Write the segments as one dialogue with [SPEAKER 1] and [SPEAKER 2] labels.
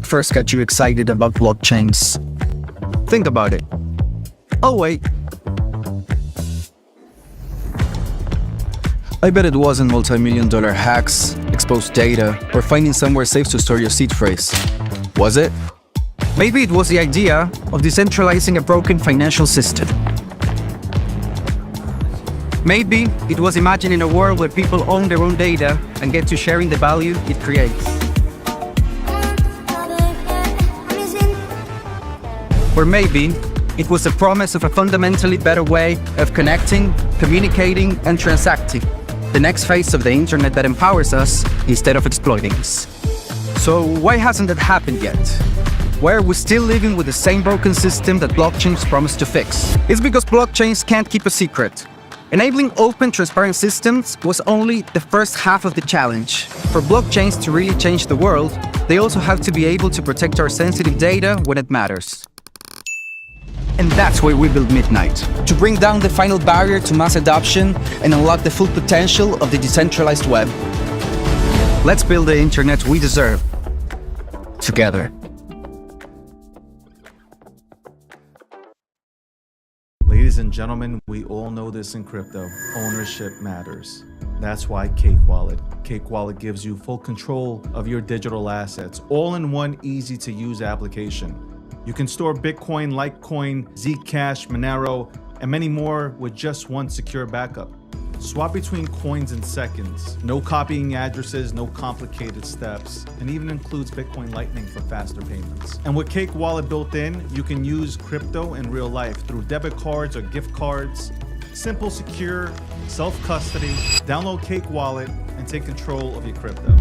[SPEAKER 1] what first got you excited about blockchains? Think about it. Oh wait. I bet it wasn't multi-million-dollar hacks, exposed data, or finding somewhere safe to store your seed phrase. Was it? Maybe it was the idea of decentralizing a broken financial system. Maybe it was imagining a world where people own their own data and get to sharing the value it creates. Or maybe it was the promise of a fundamentally better way of connecting, communicating, and transacting. The next phase of the internet that empowers us instead of exploiting us. So why hasn't that happened yet? Why are we still living with the same broken system that blockchains promise to fix? It's because blockchains can't keep a secret. Enabling open, transparent systems was only the first half of the challenge. For blockchains to really change the world, they also have to be able to protect our sensitive data when it matters. And that's why we built Midnight, to bring down the final barrier to mass adoption and unlock the full potential of the decentralized web. Let's build the internet we deserve, together.
[SPEAKER 2] Ladies and gentlemen, we all know this in crypto. Ownership matters. That's why Cake Wallet. Cake Wallet gives you full control of your digital assets, all in one easy-to-use application. You can store Bitcoin, Litecoin, Zcash, Monero, and many more with just one secure backup. Swap between coins in seconds. No copying addresses, no complicated steps, and even includes Bitcoin Lightning for faster payments. And with Cake Wallet built in, you can use crypto in real life through debit cards or gift cards. Simple, secure, self-custody. Download Cake Wallet and take control of your crypto.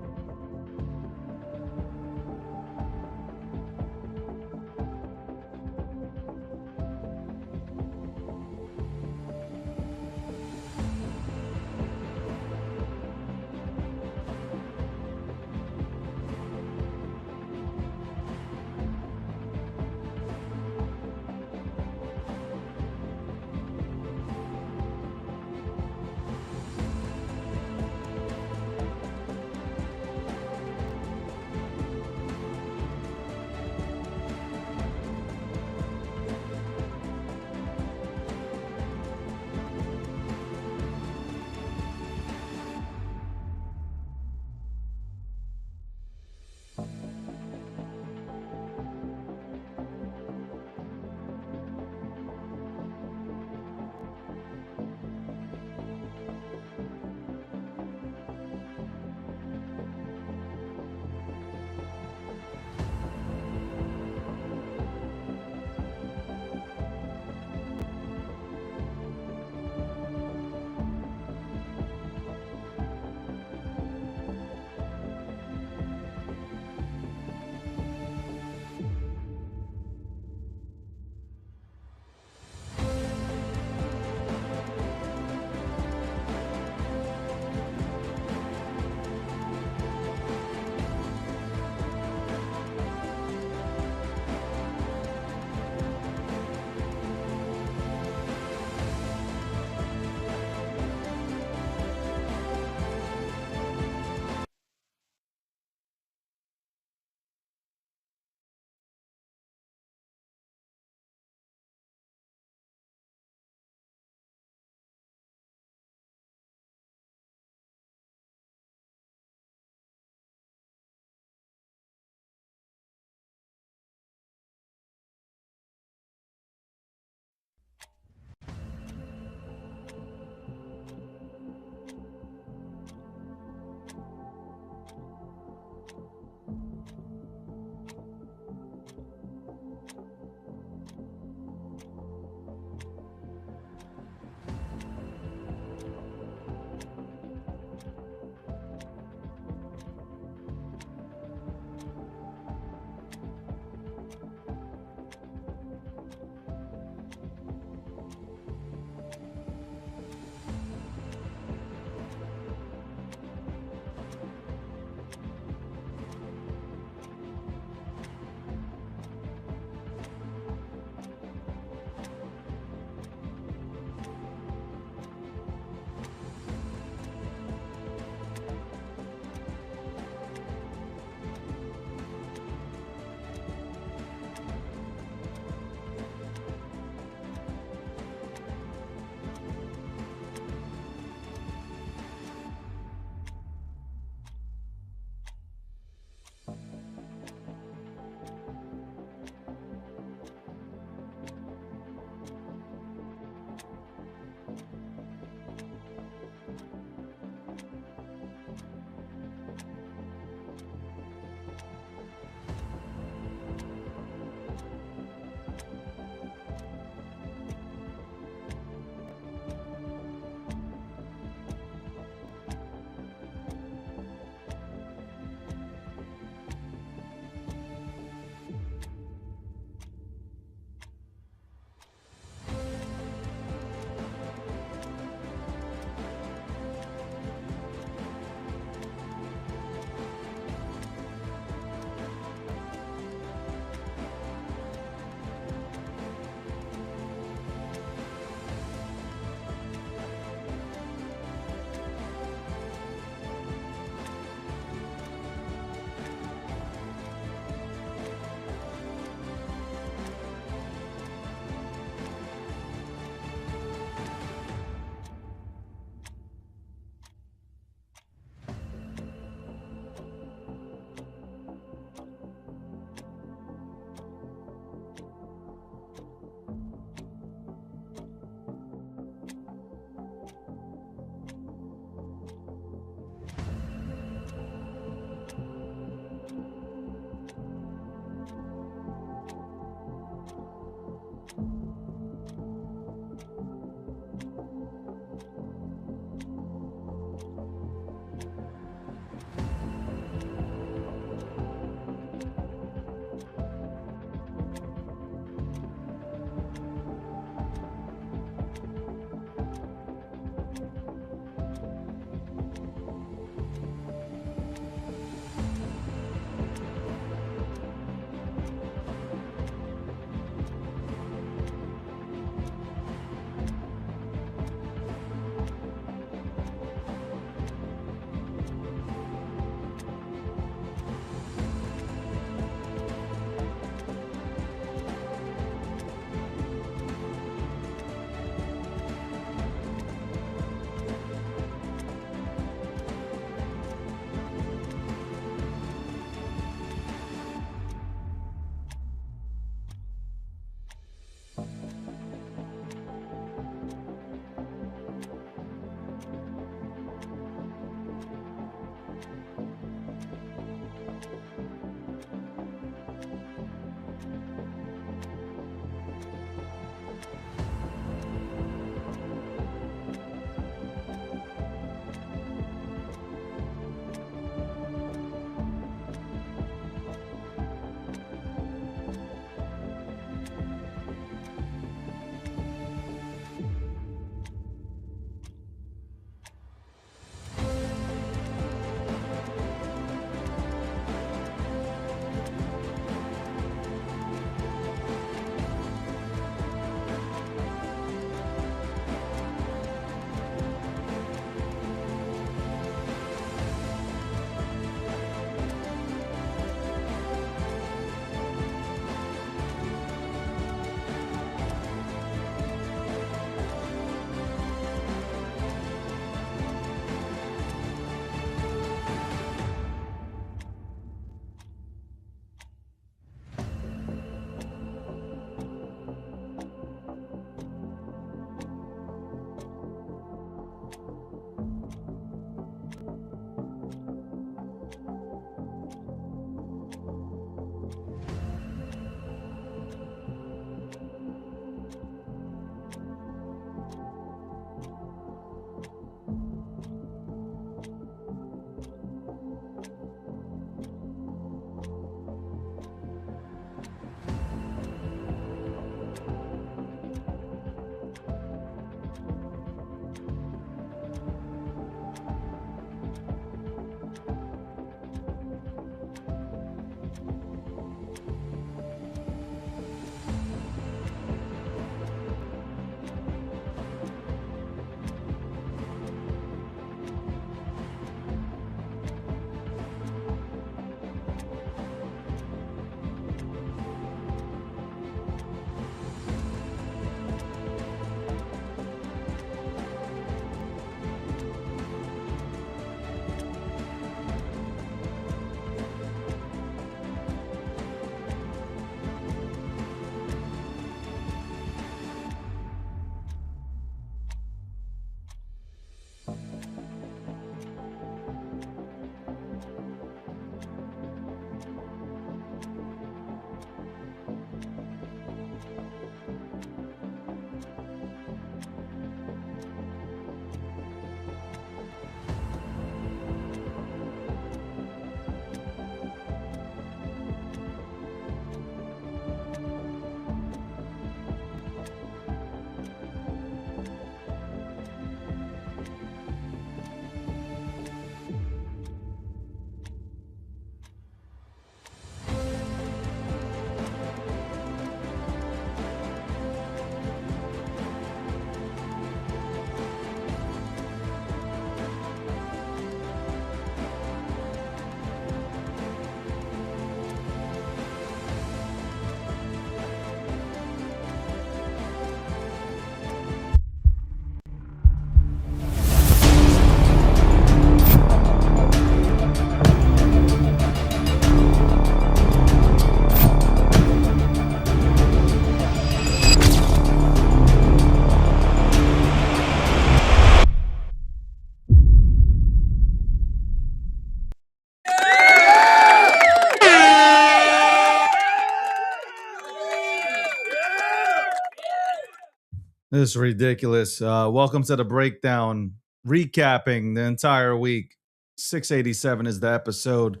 [SPEAKER 2] This is ridiculous. Welcome to the breakdown, recapping the entire week. 687 is the episode,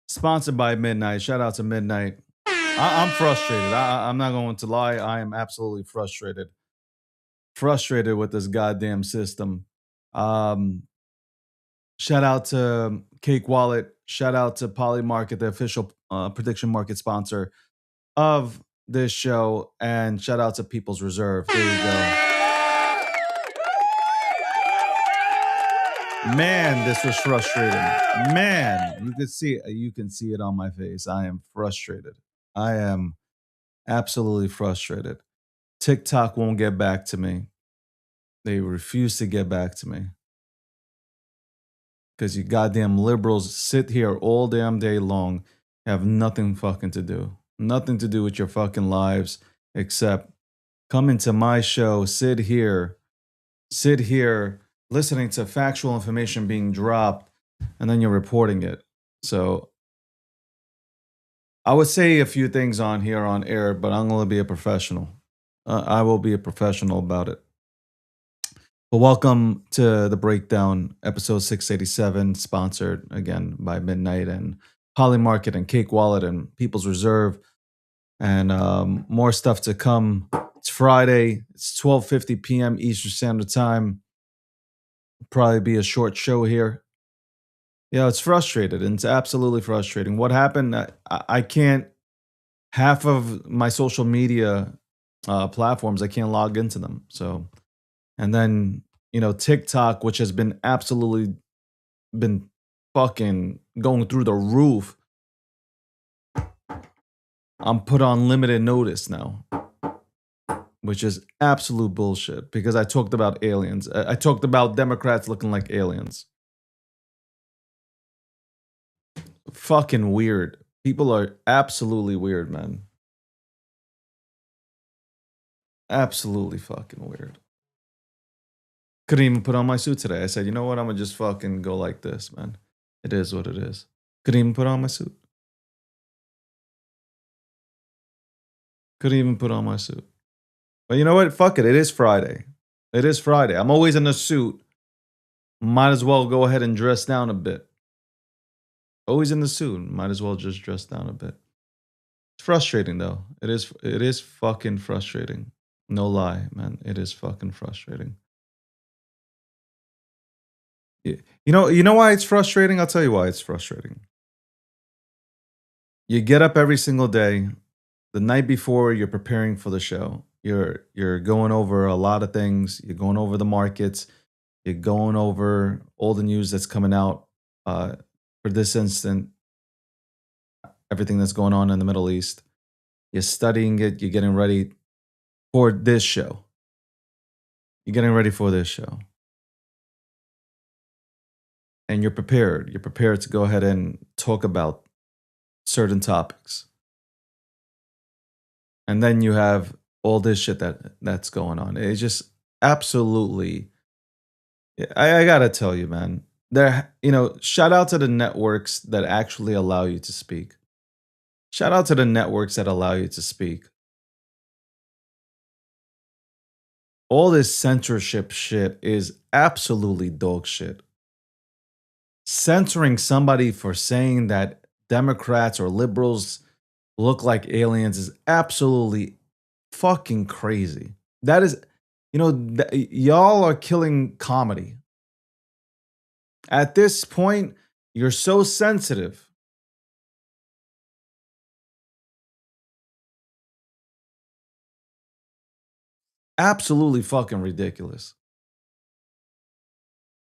[SPEAKER 2] sponsored by Midnight. Shout out to Midnight. I'm frustrated. I'm not going to lie. I am absolutely frustrated. Frustrated with this goddamn system. Shout out to Cake Wallet. Shout out to Polymarket, the official prediction market sponsor of this show. And shout out to People's Reserve. There you go. Man, this was frustrating. Man, you can see it on my face. I am frustrated. I am absolutely frustrated. TikTok won't get back to me. They refuse to get back to me. Because you goddamn liberals sit here all damn day long, have nothing fucking to do. Nothing to do with your fucking lives except come into my show, sit here, listening to factual information being dropped, and then you're reporting it. So I would say a few things on here on air, but I'm going to be a professional. I will be a professional about it. But welcome to the breakdown, episode 687, sponsored again by Midnight and Polymarket and Cake Wallet and People's Reserve, and more stuff to come. It's Friday. It's 12:50 p.m. Eastern Standard Time. Probably be a short show here. Yeah, it's frustrated, and it's absolutely frustrating. What happened? I can't. Half of my social media platforms, I can't log into them. So. And then, TikTok, which has been fucking going through the roof. I'm put on limited notice now, which is absolute bullshit because I talked about aliens. I talked about Democrats looking like aliens. Fucking weird. People are absolutely weird, man. Absolutely fucking weird. Couldn't even put on my suit today. I said, you know what? I'm going to just fucking go like this, man. It is what it is. Couldn't even put on my suit. Couldn't even put on my suit. But you know what? Fuck it. It is Friday. It is Friday. I'm always in a suit. Might as well go ahead and dress down a bit. Always in the suit. Might as well just dress down a bit. It's frustrating, though. It is fucking frustrating. No lie, man. It is fucking frustrating. You know why it's frustrating? I'll tell you why it's frustrating. You get up every single day. The night before, you're preparing for the show. You're going over a lot of things. You're going over the markets. You're going over all the news that's coming out for this instant. Everything that's going on in the Middle East. You're studying it. You're getting ready for this show. You're getting ready for this show. And you're prepared. You're prepared to go ahead and talk about certain topics. And then you have all this shit that's going on. It's just absolutely. I gotta tell you, man. Shout out to the networks that actually allow you to speak. Shout out to the networks that allow you to speak. All this censorship shit is absolutely dog shit. Censoring somebody for saying that Democrats or liberals look like aliens is absolutely fucking crazy. That is, y'all are killing comedy. At this point, you're so sensitive. Absolutely fucking ridiculous.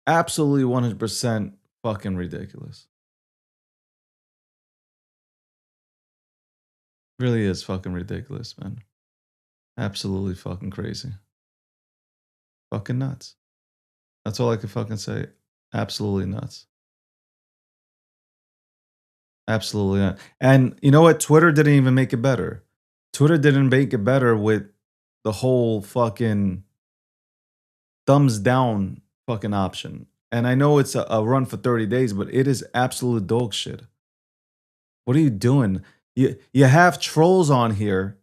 [SPEAKER 2] Absolutely 100% fucking ridiculous. Really is fucking ridiculous, man. Absolutely fucking crazy. Fucking nuts. That's all I can fucking say. Absolutely nuts. Absolutely not. And you know what? Twitter didn't even make it better. Twitter didn't make it better with the whole fucking thumbs down fucking option. And I know it's a run for 30 days, but it is absolute dog shit. What are you doing? You have trolls on here.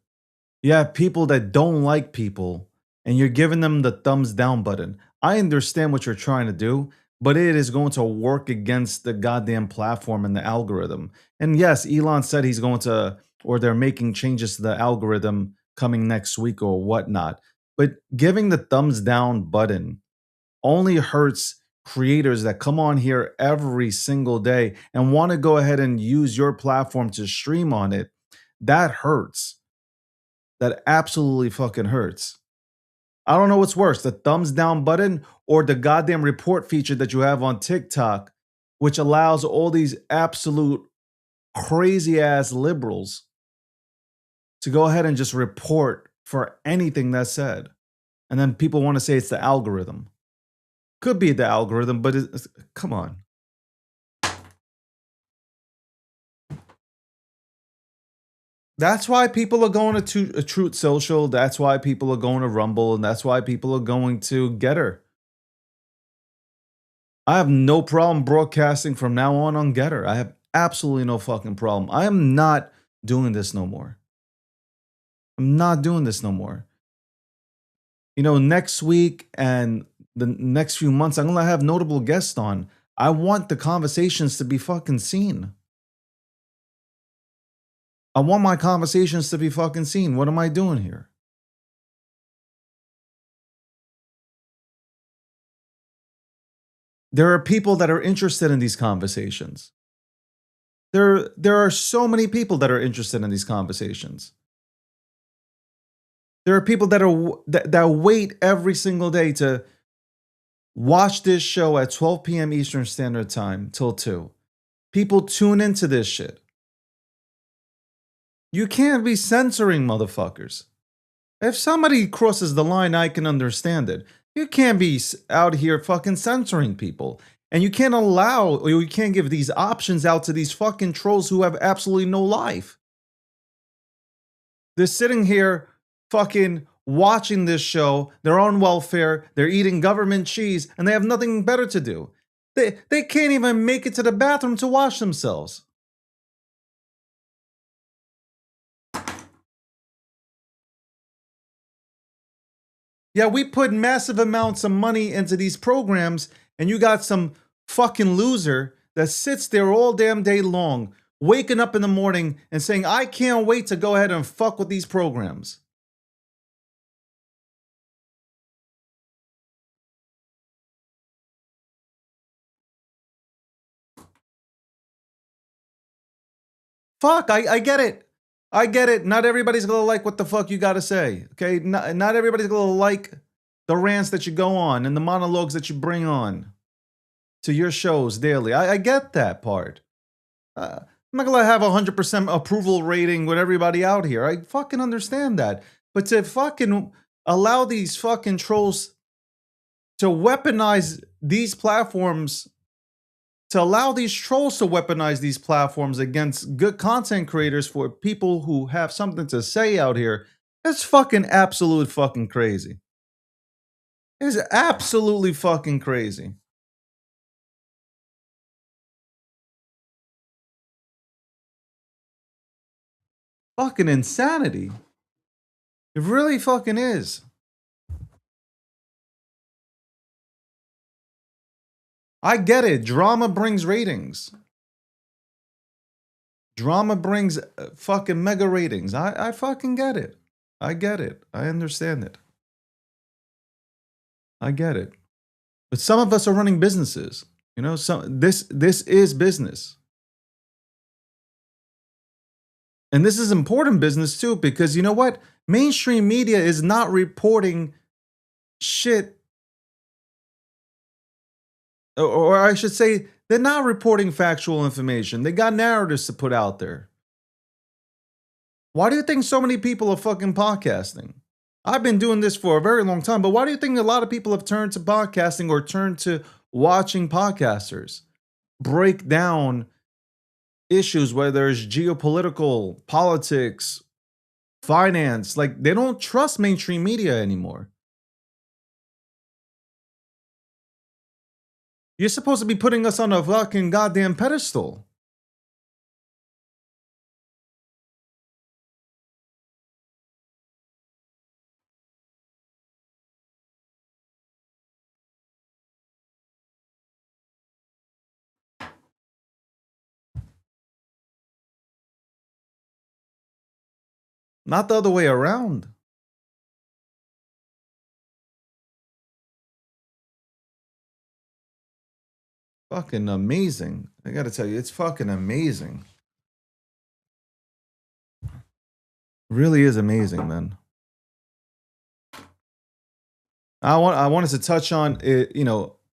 [SPEAKER 2] You have people that don't like people and you're giving them the thumbs down button. I understand what you're trying to do, but it is going to work against the goddamn platform and the algorithm. And yes, Elon said he's going to, or they're making changes to the algorithm coming next week or whatnot. But giving the thumbs down button only hurts creators that come on here every single day and want to go ahead and use your platform to stream on it. That hurts. That absolutely fucking hurts. I don't know what's worse, the thumbs down button or the goddamn report feature that you have on TikTok, which allows all these absolute crazy ass liberals to go ahead and just report for anything that's said. And then people want to say it's the algorithm. Could be the algorithm, but come on. That's why people are going to Truth Social. That's why people are going to Rumble. And that's why people are going to Getter. I have no problem broadcasting from now on Getter. I have absolutely no fucking problem. I am not doing this no more. I'm not doing this no more. You know, next week and the next few months, I'm going to have notable guests on. I want the conversations to be fucking seen. I want my conversations to be fucking seen. What am I doing here? There are people that are interested in these conversations. There are so many people that are interested in these conversations. There are people that wait every single day to watch this show at 12 p.m. Eastern Standard Time till 2. People tune into this shit. You can't be censoring motherfuckers. If somebody crosses the line, I can understand it. You can't be out here fucking censoring people. And you can't allow, or you can't give these options out to these fucking trolls who have absolutely no life. They're sitting here fucking watching this show, their own welfare, they're eating government cheese, and they have nothing better to do. They can't even make it to the bathroom to wash themselves. Yeah, we put massive amounts of money into these programs, and you got some fucking loser that sits there all damn day long, waking up in the morning and saying, I can't wait to go ahead and fuck with these programs. Fuck, I get it. I get it. Not everybody's gonna like what the fuck you gotta say. Okay? Not everybody's gonna like the rants that you go on and the monologues that you bring on to your shows daily. I get that part. I'm not gonna have 100% approval rating with everybody out here. I fucking understand that. But to fucking allow these fucking trolls to weaponize these platforms, to allow these trolls to weaponize these platforms against good content creators for people who have something to say out here, that's fucking absolute fucking crazy. It's absolutely fucking crazy. Fucking insanity. It really fucking is. I get it. Drama brings ratings. Drama brings fucking mega ratings. I fucking get it. I get it. I understand it. I get it. But some of us are running businesses. You know, this is business. And this is important business too, because you know what? Mainstream media is not reporting shit. Or I should say, they're not reporting factual information. They got narratives to put out there. Why do you think so many people are fucking podcasting? I've been doing this for a very long time, but why do you think a lot of people have turned to podcasting or turned to watching podcasters break down issues, whether it's geopolitical, politics, finance? Like, they don't trust mainstream media anymore. You're supposed to be putting us on a fucking goddamn pedestal. not the other way around. Fucking amazing. I gotta tell you, it's fucking amazing. Really is amazing, man. I wanted to touch on it,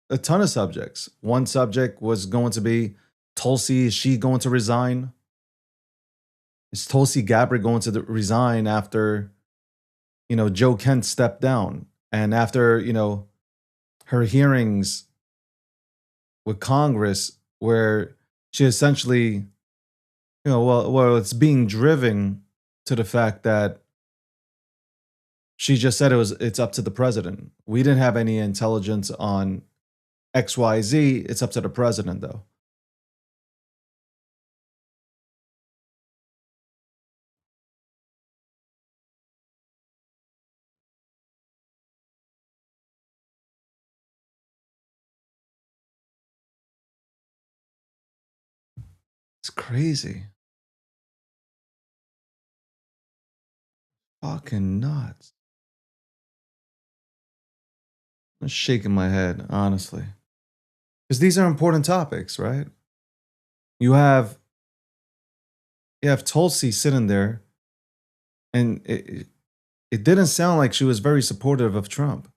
[SPEAKER 2] a ton of subjects. One subject was going to be Tulsi. Is she going to resign? Is Tulsi Gabbard going to resign after, Joe Kent stepped down and after, her hearings with Congress, where she essentially, well, it's being driven to the fact that she just said it's up to the president. We didn't have any intelligence on XYZ. It's up to the president, though. It's crazy. Fucking nuts. I'm shaking my head, honestly. Because these are important topics, right? You have Tulsi sitting there, and it didn't sound like she was very supportive of Trump.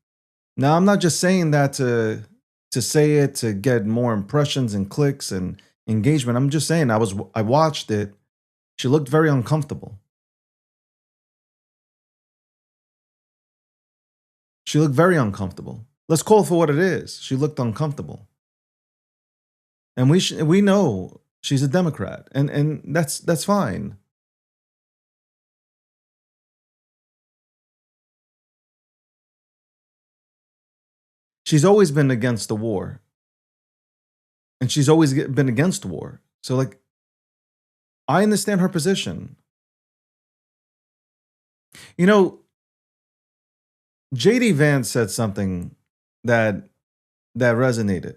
[SPEAKER 2] Now, I'm not just saying that to say it to get more impressions and clicks and engagement. I'm just saying I watched it. She looked very uncomfortable. She looked very uncomfortable. Let's call it for what it is. She looked uncomfortable. And we know she's a Democrat, and that's fine. She's always been against the war. And she's always been against war. So, like, I understand her position. JD Vance said something that resonated.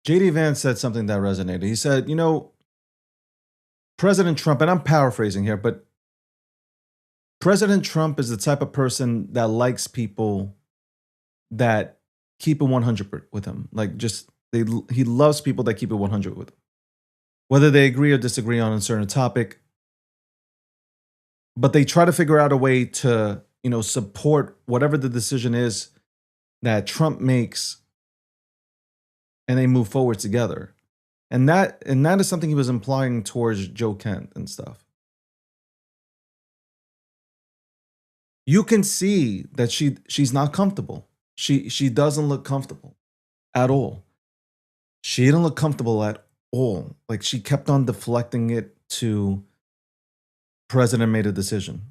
[SPEAKER 2] JD Vance said something that resonated. He said, President Trump, and I'm paraphrasing here, but President Trump is the type of person that likes people that keep it 100 with him. Like, he loves people that keep it 100 with him. Whether they agree or disagree on a certain topic, but they try to figure out a way to, support whatever the decision is that Trump makes, and they move forward together. And that is something he was implying towards Joe Kent and stuff. You can see that she's not comfortable. She doesn't look comfortable at all. She didn't look comfortable at all. Like, she kept on deflecting it to president made a decision.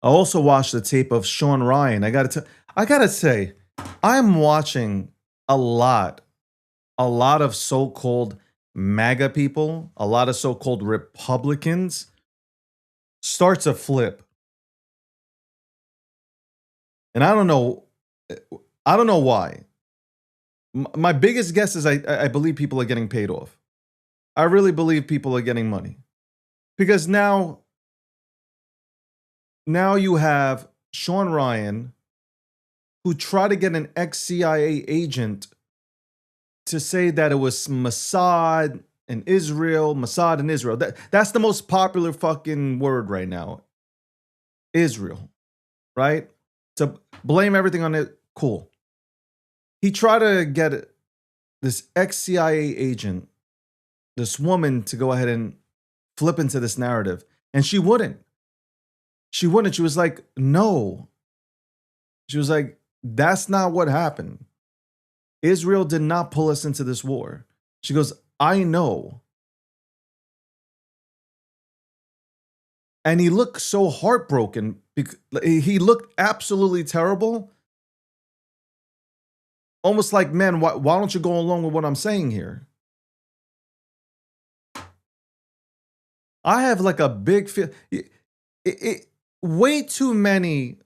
[SPEAKER 2] I also watched the tape of Sean Ryan. I gotta say, I'm watching a lot of so-called MAGA people, a lot of so-called Republicans start to flip. And I don't know why. My biggest guess is I believe people are getting paid off. I really believe people are getting money. Because now you have Sean Ryan, who tried to get an ex-CIA agent to say that it was Mossad in Israel. That's the most popular fucking word right now. Israel, right? To blame everything on it, cool. He tried to get this ex-CIA agent, this woman, to go ahead and flip into this narrative, and she wouldn't. She was like, no. She was like, that's not what happened. Israel did not pull us into this war. She goes, I know. And he looked so heartbroken. He looked absolutely terrible. Almost like, man, why don't you go along with what I'm saying here? I have like a big feel. Way too many.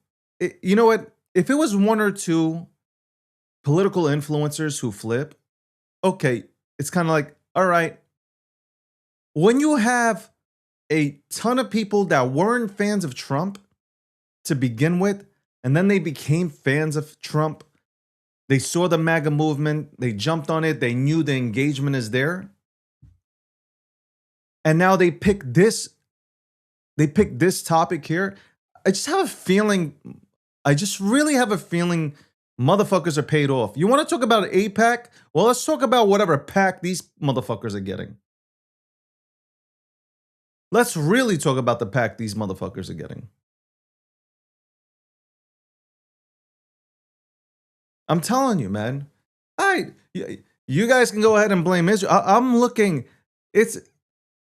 [SPEAKER 2] You know what? If it was one or two political influencers who flip, okay, it's kind of like, all right, when you have a ton of people that weren't fans of Trump to begin with, and then they became fans of Trump, they saw the MAGA movement, they jumped on it, they knew the engagement is there. And now they pick this topic here. I just have a feeling, I just really have a feeling motherfuckers are paid off. You want to talk about AIPAC? Well, let's talk about whatever pack these motherfuckers are getting. Let's really talk about the pack these motherfuckers are getting. I'm telling you, man. You guys can go ahead and blame Israel. I'm looking.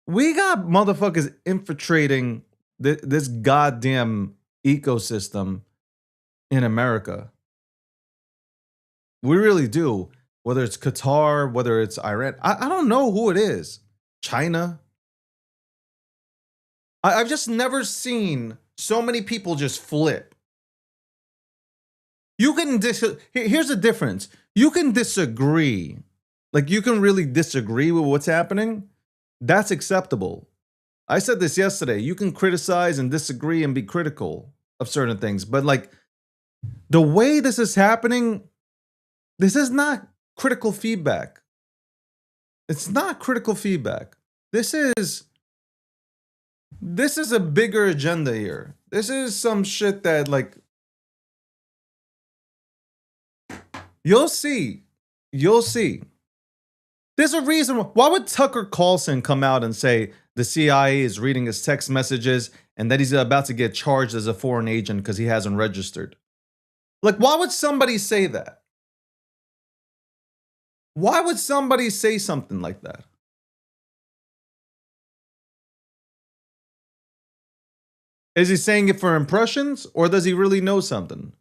[SPEAKER 2] We got motherfuckers infiltrating this goddamn ecosystem in America. We really do. Whether it's Qatar, whether it's Iran, I don't know who it is. China. I've just never seen so many people just flip. You can here's the difference. You can disagree. Like, you can really disagree with what's happening. That's acceptable. I said this yesterday. You can criticize and disagree and be critical of certain things. But like, the way this is happening, this is not critical feedback. It's not critical feedback. This is a bigger agenda here. This is some shit that, like, you'll see. You'll see. There's a reason. Why would Tucker Carlson come out and say the CIA is reading his text messages and that he's about to get charged as a foreign agent because he hasn't registered? Like, why would somebody say that? Why would somebody say something like that? Is he saying it for impressions, or does he really know something?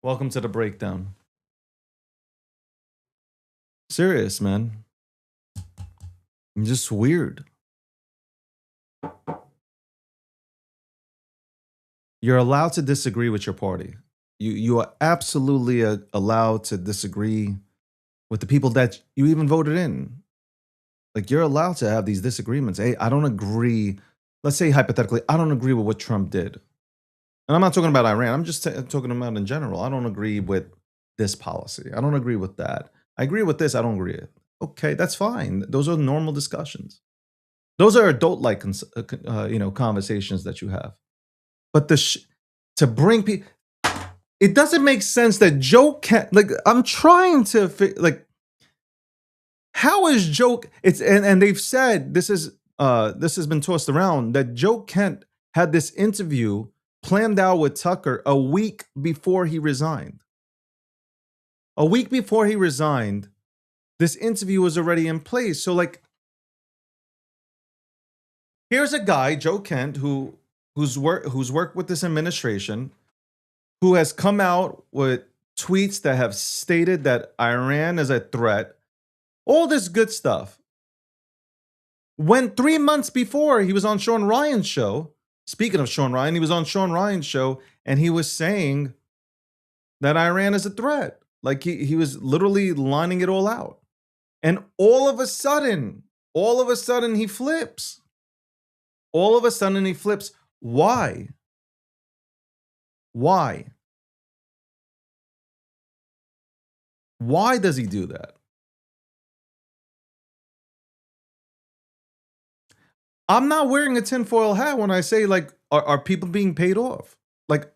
[SPEAKER 2] Welcome to the breakdown. Serious, man. Just weird. You're allowed to disagree with your party. You are absolutely allowed to disagree with the people that you even voted in. Like, you're allowed to have these disagreements. Hey, I don't agree. Let's say hypothetically, I don't agree with what Trump did. And I'm not talking about Iran. I'm just talking about in general. I don't agree with this policy. I don't agree with that. I agree with this. I don't agree. Okay, that's fine. Those are normal discussions. Those are adult-like, conversations that you have. But to bring people, it doesn't make sense that Joe can't. Like, I'm trying to how is Joe? It's and they've said this has been tossed around that Joe Kent had this interview planned out with Tucker a week before he resigned. A week before he resigned, this interview was already in place. So, like, here's a guy, Joe Kent, who's worked with this administration, who has come out with tweets that have stated that Iran is a threat, all this good stuff. When 3 months before he was on Sean Ryan's show, speaking of Sean Ryan, he was on Sean Ryan's show and he was saying that Iran is a threat. Like, he was literally lining it all out. And all of a sudden he flips. All of a sudden he flips. Why? Why? Why does he do that? I'm not wearing a tinfoil hat when I say, like, are people being paid off? Like,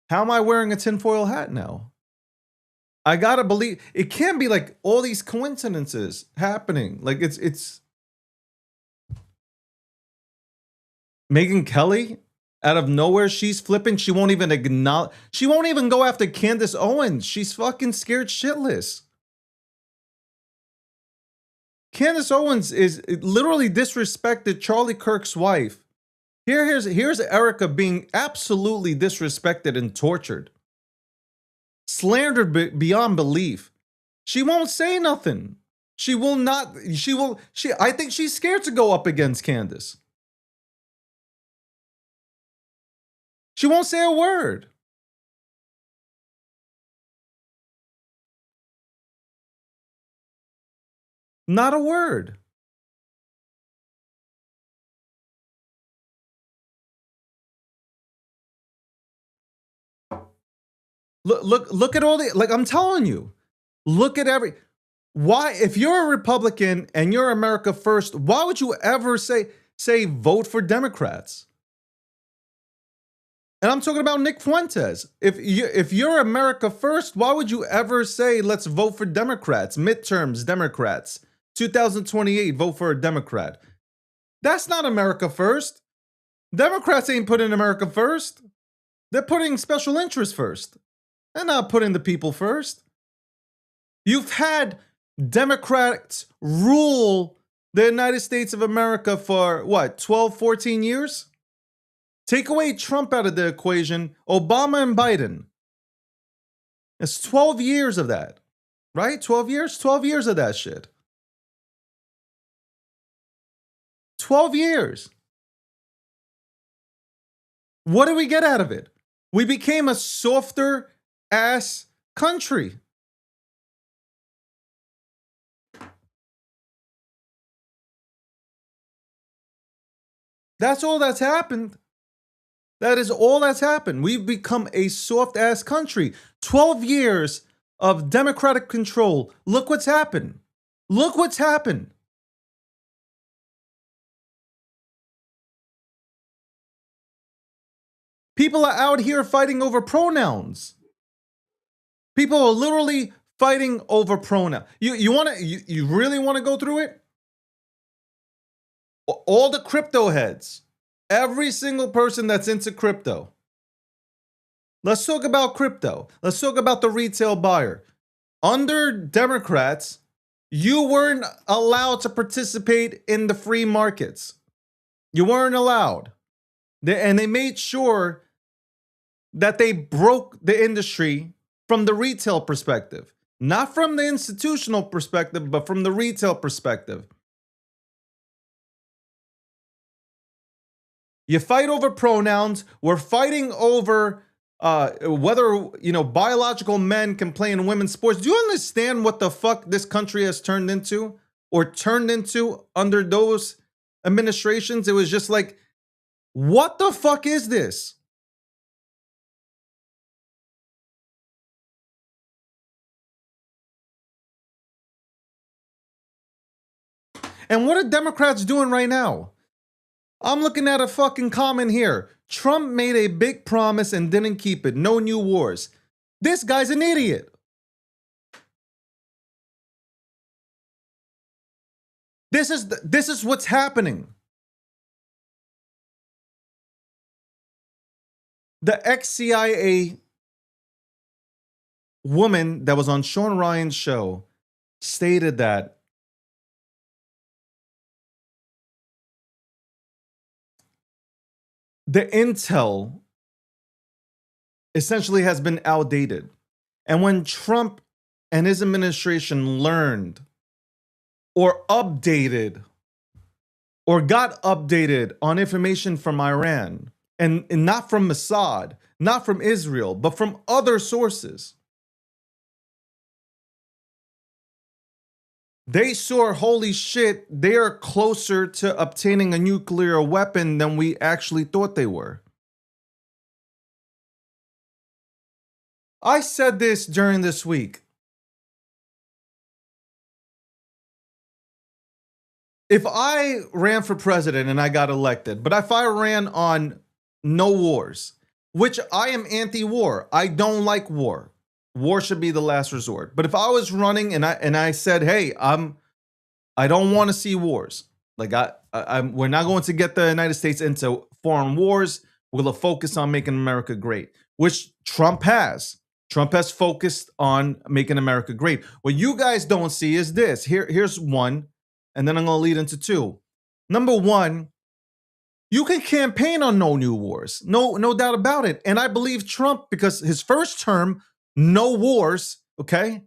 [SPEAKER 2] how am I wearing a tinfoil hat now? I gotta believe it can't be like all these coincidences happening. Like, it's Megyn Kelly out of nowhere. She's flipping. She won't even acknowledge. She won't even go after Candace Owens. She's fucking scared shitless. Candace Owens is literally disrespected Charlie Kirk's wife. Here's Erica being absolutely disrespected and tortured. Slandered beyond belief. She won't say nothing. She will not. I think she's scared to go up against Candace. She won't say a word. Not a word. Look at all the, like, I'm telling you, look at why, if you're a Republican and you're America first, why would you ever say vote for Democrats? And I'm talking about Nick Fuentes. If you're America first, why would you ever say let's vote for Democrats? Midterms, Democrats. 2028, vote for a Democrat. That's not America first. Democrats ain't putting America first. They're putting special interests first. They're not putting the people first. You've had Democrats rule the United States of America for what, 12, 14 years? Take away Trump out of the equation, Obama and Biden. It's 12 years of that, right? 12 years? 12 years of that shit. 12 years. What do we get out of it? We became a softer ass country. That's all that's happened. That is all that's happened. We've become a soft ass country. 12 years of democratic control. Look what's happened. Look what's happened. People are out here fighting over pronouns. People are literally fighting over pronouns. You really want to go through it? All the crypto heads, every single person that's into crypto. Let's talk about crypto. Let's talk about the retail buyer. Under Democrats, you weren't allowed to participate in the free markets. You weren't allowed. And they made sure that they broke the industry from the retail perspective. Not from the institutional perspective, but from the retail perspective. You fight over pronouns. We're fighting over whether, biological men can play in women's sports. Do you understand what the fuck this country has turned into under those administrations? It was just like, what the fuck is this? And what are Democrats doing right now? I'm looking at a fucking comment here. Trump made a big promise and didn't keep it. No new wars. This guy's an idiot. This is what's happening. The ex-CIA woman that was on Sean Ryan's show stated that the intel essentially has been outdated. And when Trump and his administration learned or updated or got updated on information from Iran, and not from Mossad, not from Israel, but from other sources, they saw, holy shit, they are closer to obtaining a nuclear weapon than we actually thought they were. I said this during this week. If I ran for president and I got elected, but if I ran on no wars, which I am anti-war, I don't like war. War should be the last resort. But if I was running and I said, hey, I don't want to see wars. Like we're not going to get the United States into foreign wars. We're going to focus on making America great, which Trump has. Trump has focused on making America great. What you guys don't see is this. Here's one, and then I'm going to lead into two. Number one, you can campaign on no new wars. No doubt about it. And I believe Trump, because his first term, no wars, okay?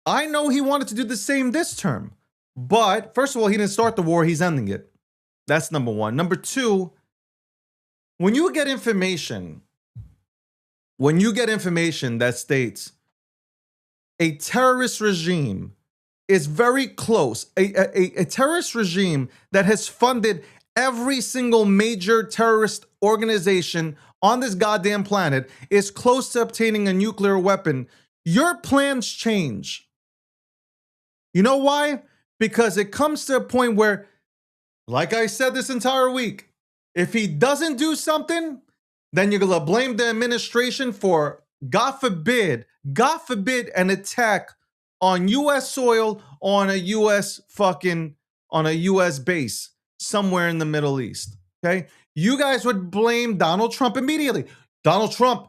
[SPEAKER 2] I know he wanted to do the same this term. But first of all, he didn't start the war, he's ending it. That's number one. Number two, when you get information that states a terrorist regime is very close, a terrorist regime that has funded every single major terrorist organization on this goddamn planet is close to obtaining a nuclear weapon, your plans change. You know why? Because it comes to a point where, like I said this entire week, if he doesn't do something, then you're gonna blame the administration for, God forbid, an attack on US soil, on a US base somewhere in the Middle East. Okay? You guys would blame Donald Trump immediately. Donald Trump,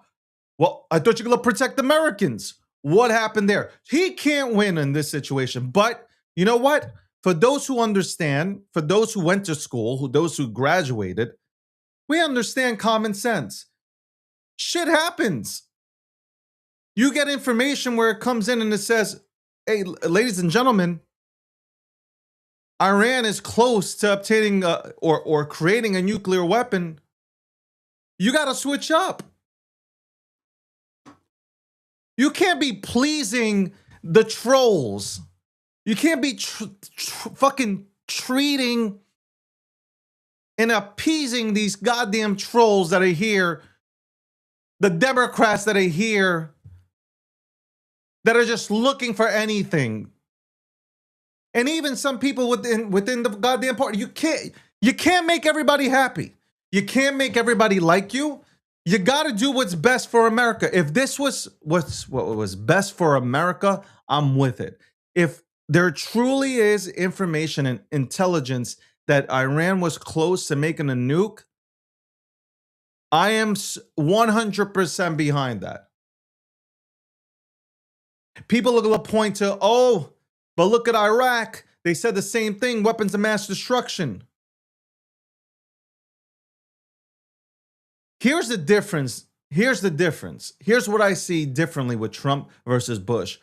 [SPEAKER 2] well, I thought you were gonna protect Americans. What happened there? He can't win in this situation. But you know what? For those who understand, for those who went to school, those who graduated, we understand common sense. Shit happens. You get information where it comes in and it says, hey, ladies and gentlemen, Iran is close to obtaining or creating a nuclear weapon. You got to switch up. You can't be pleasing the trolls. You can't be fucking treating and appeasing these goddamn trolls that are here, the Democrats that are here, that are just looking for anything. And even some people within the goddamn party. You can't make everybody happy. You can't make everybody like you. You got to do what's best for America. If this was what was best for America, I'm with it. If there truly is information and intelligence that Iran was close to making a nuke, I am 100% behind that. People are going to point to, oh, but look at Iraq. They said the same thing, weapons of mass destruction. Here's the difference. Here's what I see differently with Trump versus Bush.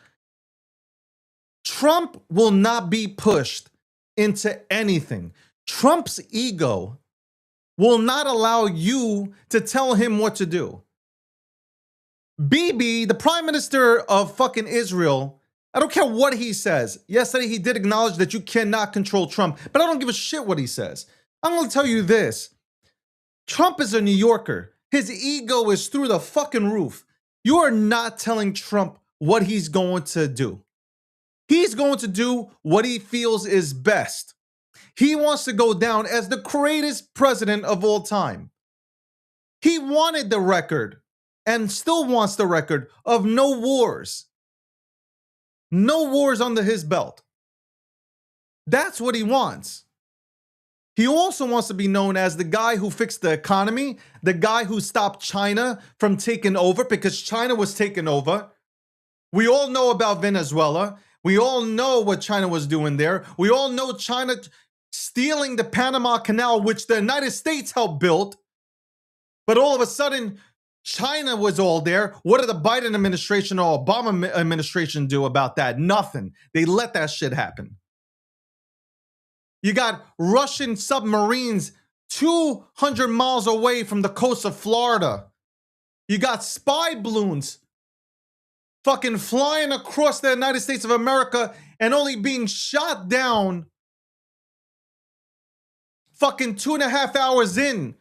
[SPEAKER 2] Trump will not be pushed into anything. Trump's ego will not allow you to tell him what to do. Bibi, the prime minister of fucking Israel, I don't care what he says. Yesterday, he did acknowledge that you cannot control Trump, but I don't give a shit what he says. I'm going to tell you this. Trump is a New Yorker. His ego is through the fucking roof. You are not telling Trump what he's going to do. He's going to do what he feels is best. He wants to go down as the greatest president of all time. He wanted the record and still wants the record of no wars. No wars under his belt. That's what he wants. He also wants to be known as the guy who fixed the economy, the guy who stopped China from taking over, because China was taken over. We all know about Venezuela. We all know what China was doing there. We all know China stealing the Panama Canal, which the United States helped build. But all of a sudden, China was all there. What did the Biden administration or Obama administration do about that? Nothing. They let that shit happen. You got Russian submarines 200 miles away from the coast of Florida. You got spy balloons fucking flying across the United States of America and only being shot down fucking 2.5 hours in.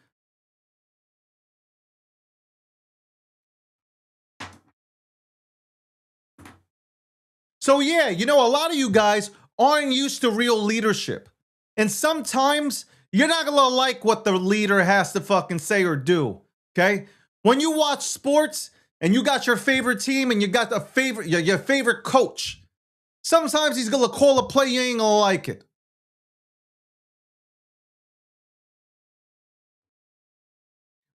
[SPEAKER 2] So yeah, you know, a lot of you guys aren't used to real leadership. And sometimes you're not gonna like what the leader has to fucking say or do, okay? When you watch sports and you got your favorite team and you got your favorite coach, sometimes he's gonna call a play, you ain't gonna like it.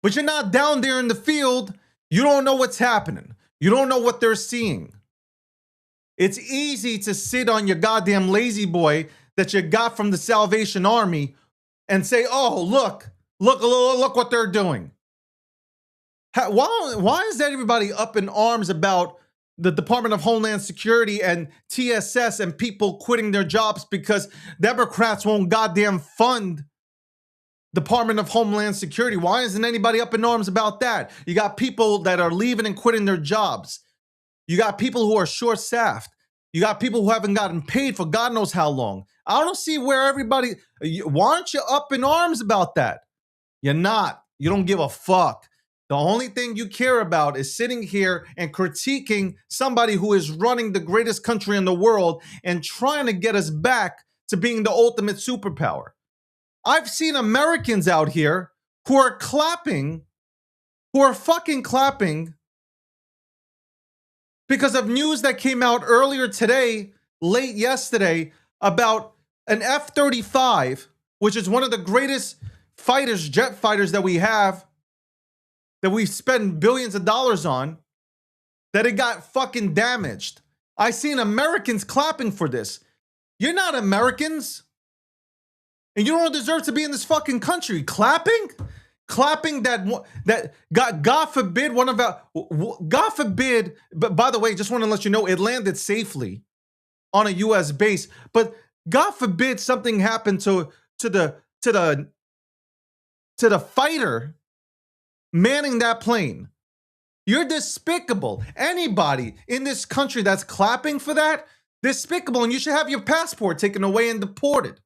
[SPEAKER 2] But you're not down there in the field. You don't know what's happening. You don't know what they're seeing. It's easy to sit on your goddamn lazy boy that you got from the Salvation Army and say, oh, look what they're doing. Why is everybody up in arms about the Department of Homeland Security and TSS and people quitting their jobs because Democrats won't goddamn fund Department of Homeland Security. Why isn't anybody up in arms about that? You got people that are leaving and quitting their jobs. You got people who are short-staffed. You got people who haven't gotten paid for God knows how long. I don't see where everybody, why aren't you up in arms about that? You're not. You don't give a fuck. The only thing you care about is sitting here and critiquing somebody who is running the greatest country in the world and trying to get us back to being the ultimate superpower. I've seen Americans out here who are clapping, who are fucking clapping because of news that came out earlier today, late yesterday, about an F-35, which is one of the greatest fighters, jet fighters that we have, that we spend billions of dollars on, that it got fucking damaged. I seen Americans clapping for this. You're not Americans. And you don't deserve to be in this fucking country. Clapping that God forbid one of our, God forbid, but by the way, just want to let you know, it landed safely on a US base, but God forbid something happened to the fighter manning that plane. You're despicable. Anybody in this country that's clapping for that, despicable, and you should have your passport taken away and deported.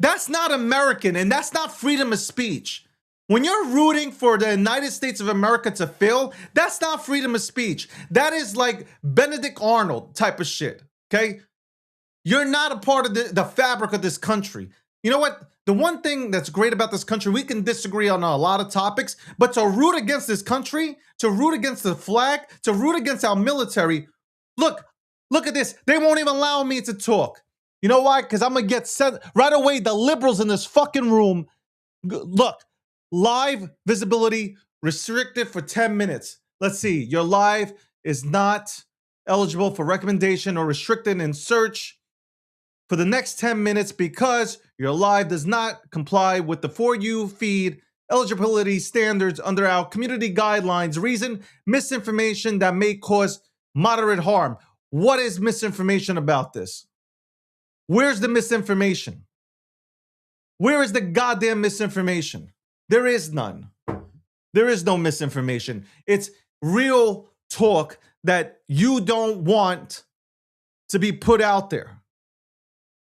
[SPEAKER 2] That's not American, and that's not freedom of speech. When you're rooting for the United States of America to fail, that's not freedom of speech. That is like Benedict Arnold type of shit, okay? You're not a part of the fabric of this country. You know what? The one thing that's great about this country, we can disagree on a lot of topics, but to root against this country, to root against the flag, to root against our military, look at this. They won't even allow me to talk. You know why? Because I'm going to get sent right away. The liberals in this fucking room. Look, live visibility restricted for 10 minutes. Let's see. Your live is not eligible for recommendation or restricted in search for the next 10 minutes because your live does not comply with the For You feed eligibility standards under our community guidelines. Reason, misinformation that may cause moderate harm. What is misinformation about this? Where's the misinformation? Where is the goddamn misinformation? There is none. There is no misinformation. It's real talk that you don't want to be put out there.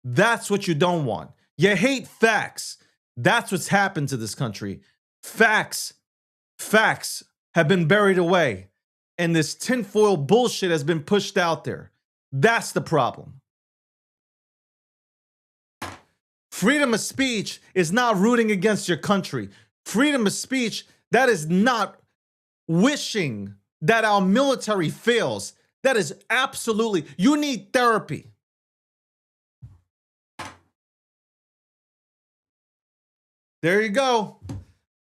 [SPEAKER 2] That's what you don't want. You hate facts. That's what's happened to this country. Facts have been buried away, and this tinfoil bullshit has been pushed out there. That's the problem. Freedom of speech is not rooting against your country. Freedom of speech, that is not wishing that our military fails. That is absolutely, you need therapy. There you go.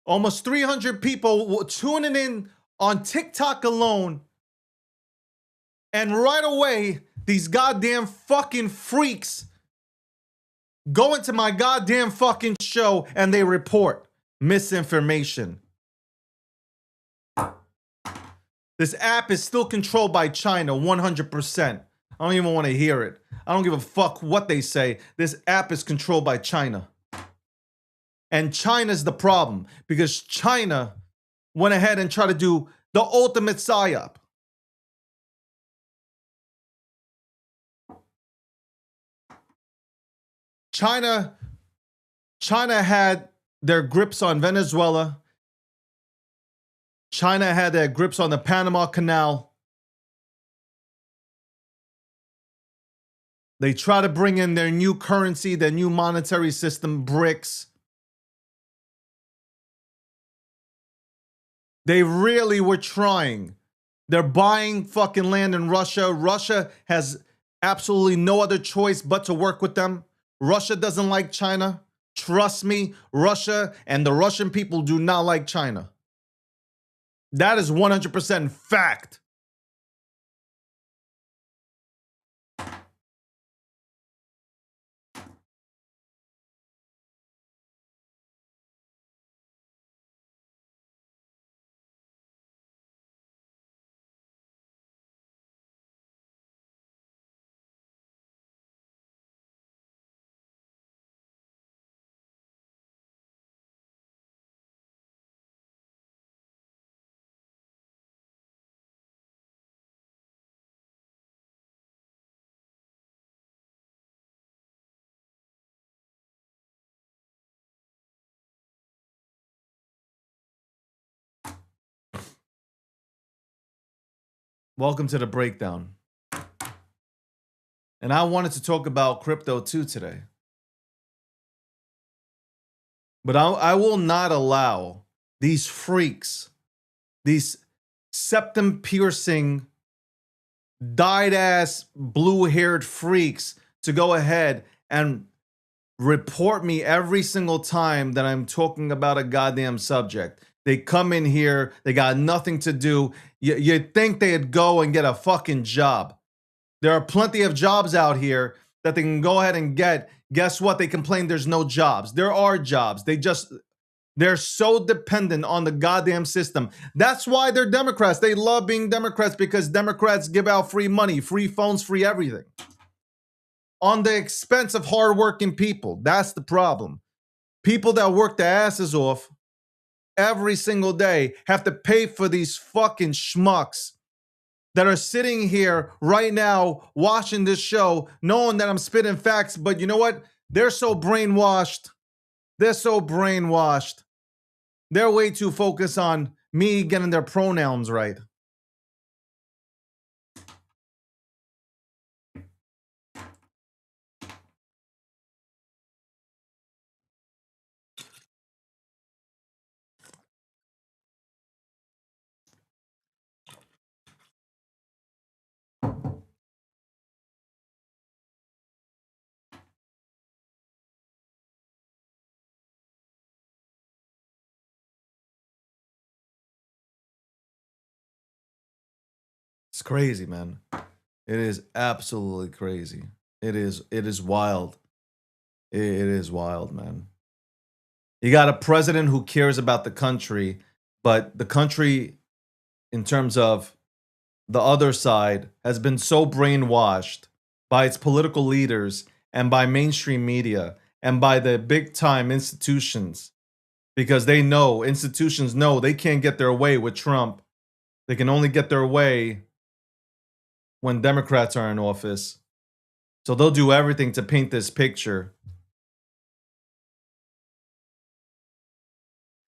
[SPEAKER 2] Almost 300 people tuning in on TikTok alone. And right away, these goddamn fucking freaks go into my goddamn fucking show and they report misinformation. This app is still controlled by China 100%. I don't even want to hear it. I don't give a fuck what they say. This app is controlled by China. And China's the problem because China went ahead and tried to do the ultimate psyop. China had their grips on Venezuela. China had their grips on the Panama Canal. They try to bring in their new currency, their new monetary system, BRICS. They really were trying. They're buying fucking land in Russia. Russia has absolutely no other choice but to work with them. Russia doesn't like China. Trust me, Russia and the Russian people do not like China. That is 100% fact. Welcome to the breakdown. And I wanted to talk about crypto too today. But I will not allow these freaks, these septum-piercing, dyed-ass, blue-haired freaks to go ahead and report me every single time that I'm talking about a goddamn subject. They come in here, they got nothing to do. You'd think they'd go and get a fucking job. There are plenty of jobs out here that they can go ahead and get. Guess what? They complain there's no jobs. There are jobs. They're so dependent on the goddamn system. That's why they're Democrats. They love being Democrats because Democrats give out free money, free phones, free everything. On the expense of hardworking people. That's the problem. People that work their asses off every single day have to pay for these fucking schmucks that are sitting here right now watching this show, knowing that I'm spitting facts, but you know what? They're so brainwashed. They're so brainwashed. They're way too focused on me getting their pronouns right. It's crazy, man. It is absolutely crazy. It is wild. It is wild, man. You got a president who cares about the country, but the country, in terms of the other side, has been so brainwashed by its political leaders and by mainstream media and by the big time institutions, because they know, institutions know they can't get their way with Trump. They can only get their way when Democrats are in office. So they'll do everything to paint this picture.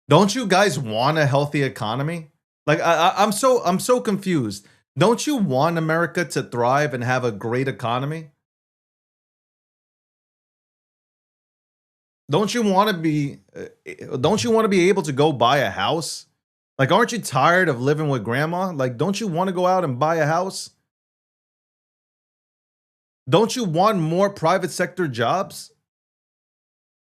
[SPEAKER 2] Don't you guys want a healthy economy? Like I'm so confused. Don't you want America to thrive and have a great economy? Don't you want to be able to go buy a house? Like, aren't you tired of living with grandma? Like, don't you want to go out and buy a house? Don't you want more private sector jobs?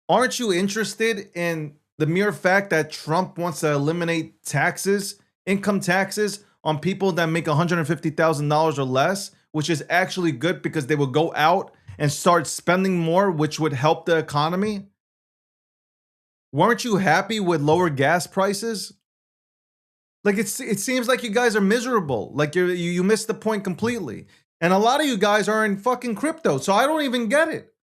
[SPEAKER 2] Aren't you interested in the mere fact that Trump wants to eliminate taxes, income taxes on people that make $150,000 or less, which is actually good because they will go out and start spending more, which would help the economy? Weren't you happy with lower gas prices? Like, it seems like you guys are miserable. Like you missed the point completely. And a lot of you guys are in fucking crypto, so I don't even get it.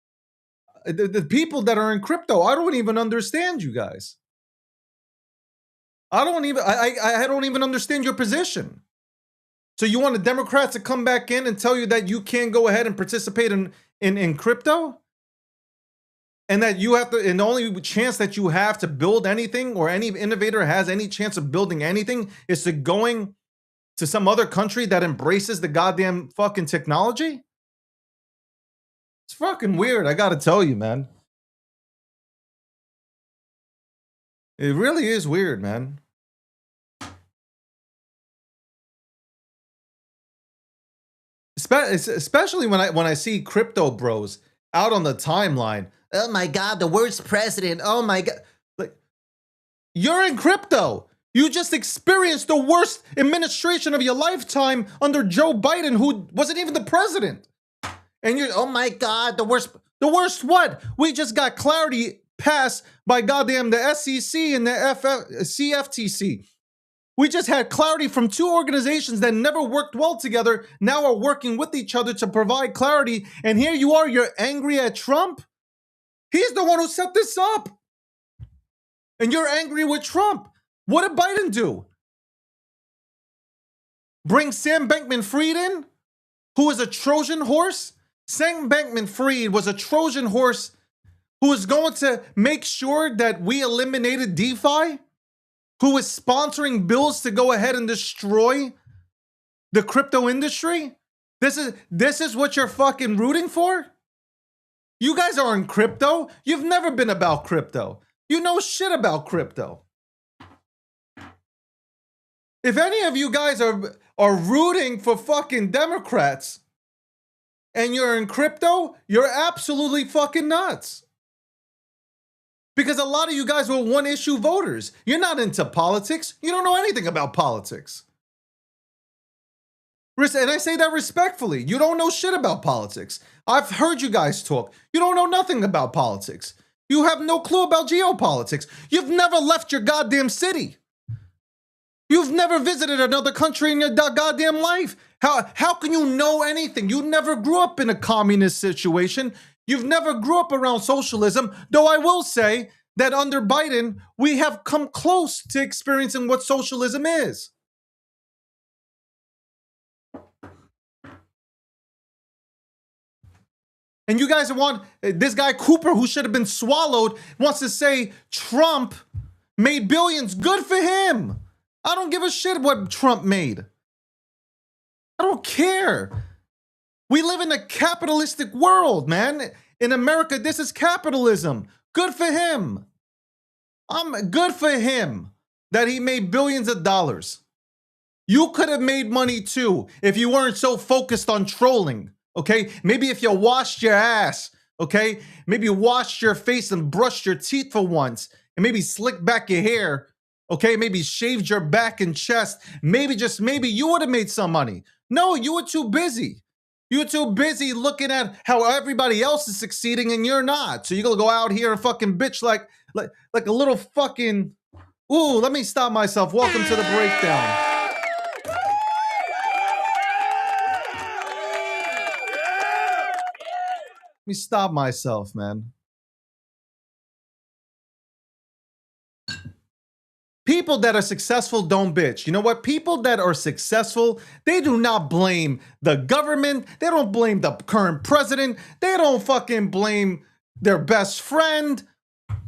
[SPEAKER 2] The people that are in crypto, I don't even understand you guys. I don't even understand your position. So you want the Democrats to come back in and tell you that you can't go ahead and participate in crypto? And that you have to, and the only chance that you have to build anything, or any innovator has any chance of building anything, is to going to some other country that embraces the goddamn fucking technology? It's fucking weird, I gotta tell you, man. It really is weird, man. Especially when I see crypto bros out on the timeline. Oh my God, the worst president. Oh my God. Like, you're in crypto. You just experienced the worst administration of your lifetime under Joe Biden, who wasn't even the president. And you're, oh my God, the worst. The worst what? We just got clarity passed by goddamn the SEC and the CFTC. We just had clarity from two organizations that never worked well together, now are working with each other to provide clarity. And here you are, you're angry at Trump? He's the one who set this up. And you're angry with Trump. What did Biden do? Bring Sam Bankman-Fried in, who is a Trojan horse? Sam Bankman-Fried was a Trojan horse who was going to make sure that we eliminated DeFi, who was sponsoring bills to go ahead and destroy The crypto industry? This is what you're fucking rooting for? You guys are in crypto. You've never been about crypto. You know shit about crypto. If any of you guys are rooting for fucking Democrats and you're in crypto, you're absolutely fucking nuts. Because a lot of you guys were one-issue voters. You're not into politics. You don't know anything about politics. And I say that respectfully. You don't know shit about politics. I've heard you guys talk. You don't know nothing about politics. You have no clue about geopolitics. You've never left your goddamn city. You've never visited another country in your goddamn life. How can you know anything? You never grew up in a communist situation. You've never grew up around socialism, though I will say that under Biden, we have come close to experiencing what socialism is. And you guys want, this guy Cooper, who should have been swallowed, wants to say Trump made billions. Good for him. I don't give a shit what Trump made. I don't care. We live in a capitalistic world, man. In America, this is capitalism. Good for him. Good for him that he made billions of dollars. You could have made money too if you weren't so focused on trolling. Okay, maybe if you washed your ass, okay, maybe you washed your face and brushed your teeth for once, and maybe slicked back your hair, okay, maybe shaved your back and chest, maybe just maybe you would have made some money. No, you were too busy. You were too busy looking at how everybody else is succeeding and you're not. So you're gonna go out here and fucking bitch like a little fucking. Ooh, let me stop myself. Welcome to the breakdown. Let me stop myself, man. People that are successful don't bitch. You know what? People that are successful, they do not blame the government. They don't blame the current president. They don't fucking blame their best friend.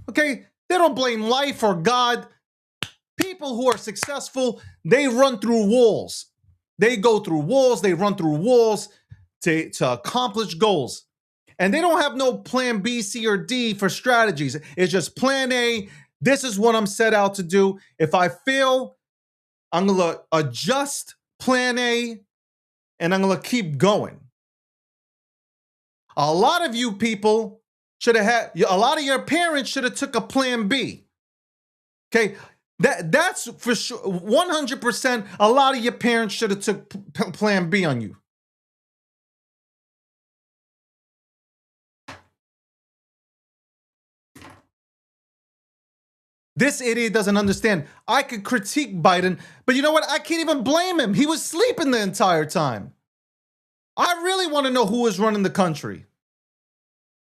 [SPEAKER 2] Okay? They don't blame life or God. People who are successful, they run through walls. They go through walls. They run through walls to accomplish goals. And they don't have no plan B, C, or D for strategies. It's just plan A. This is what I'm set out to do. If I fail, I'm going to adjust plan A and I'm going to keep going. A lot of you people should have had, a lot of your parents should have took a plan B. Okay, that's for sure, 100%. A lot of your parents should have took plan B on you. This idiot doesn't understand. I could critique Biden, but you know what? I can't even blame him. He was sleeping the entire time. I really want to know who was running the country.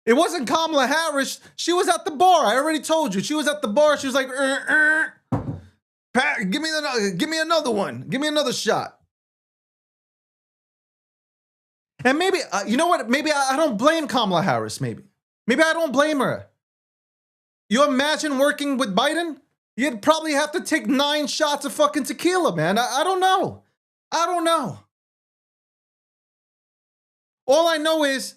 [SPEAKER 2] It wasn't Kamala Harris. She was at the bar. I already told you. She was at the bar. She was like, Pat, give me another one. Give me another shot. And maybe, you know what? Maybe I don't blame Kamala Harris, maybe. Maybe I don't blame her. You imagine working with Biden? You'd probably have to take 9 shots of fucking tequila, man. I don't know. I don't know. All I know is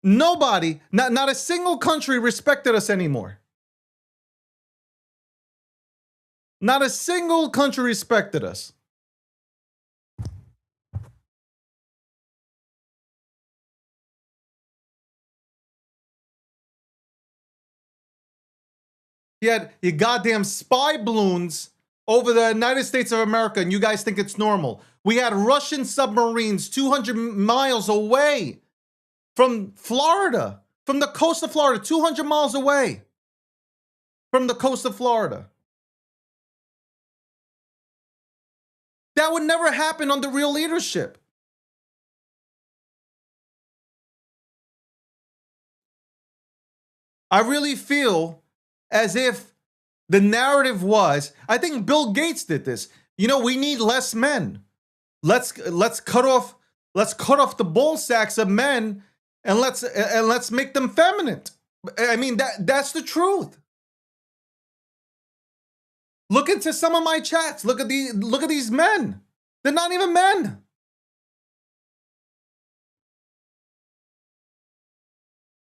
[SPEAKER 2] nobody, not a single country respected us anymore. Not a single country respected us. You had your goddamn spy balloons over the United States of America, and you guys think it's normal. We had Russian submarines 200 miles away from Florida, from the coast of Florida, 200 miles away from the coast of Florida. That would never happen under real leadership. I really feel as if the narrative was, I think Bill Gates did this. You know, we need less men. Let's cut off the ball sacks of men and let's make them feminine. I mean, that's the truth. Look into some of my chats. Look at these men. They're not even men.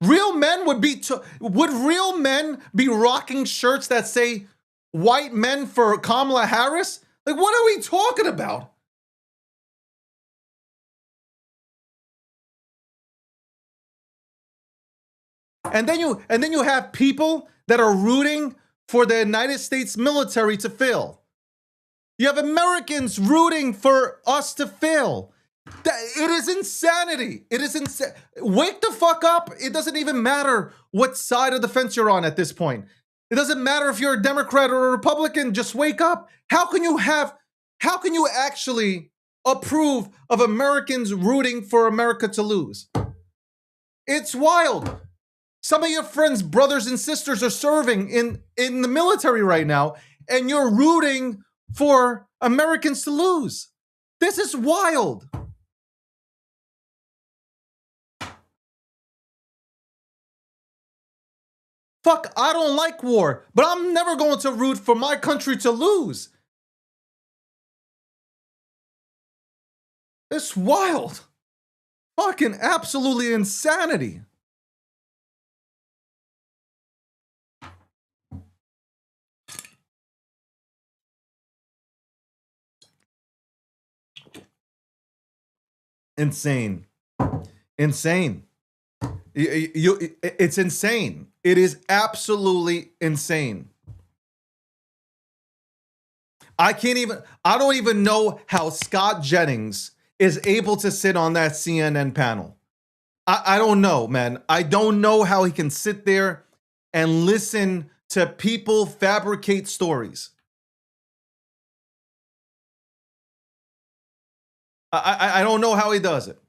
[SPEAKER 2] Real men would real men be rocking shirts that say white men for Kamala Harris? Like, what are we talking about? And then you have people that are rooting for the United States military to fail. You have Americans rooting for us to fail. It is insanity. It is insane. Wake the fuck up. It doesn't even matter what side of the fence you're on at this point. It doesn't matter if you're a Democrat or a Republican. Just wake up. How can you actually approve of Americans rooting for America to lose? It's wild. Some of your friends, brothers and sisters are serving in the military right now, and you're rooting for Americans to lose. This is wild. Fuck, I don't like war, but I'm never going to root for my country to lose. It's wild. Fucking absolutely insanity. Insane. Insane. It's insane. It is absolutely insane. I don't even know how Scott Jennings is able to sit on that CNN panel. I don't know, man. I don't know how he can sit there and listen to people fabricate stories. I don't know how he does it.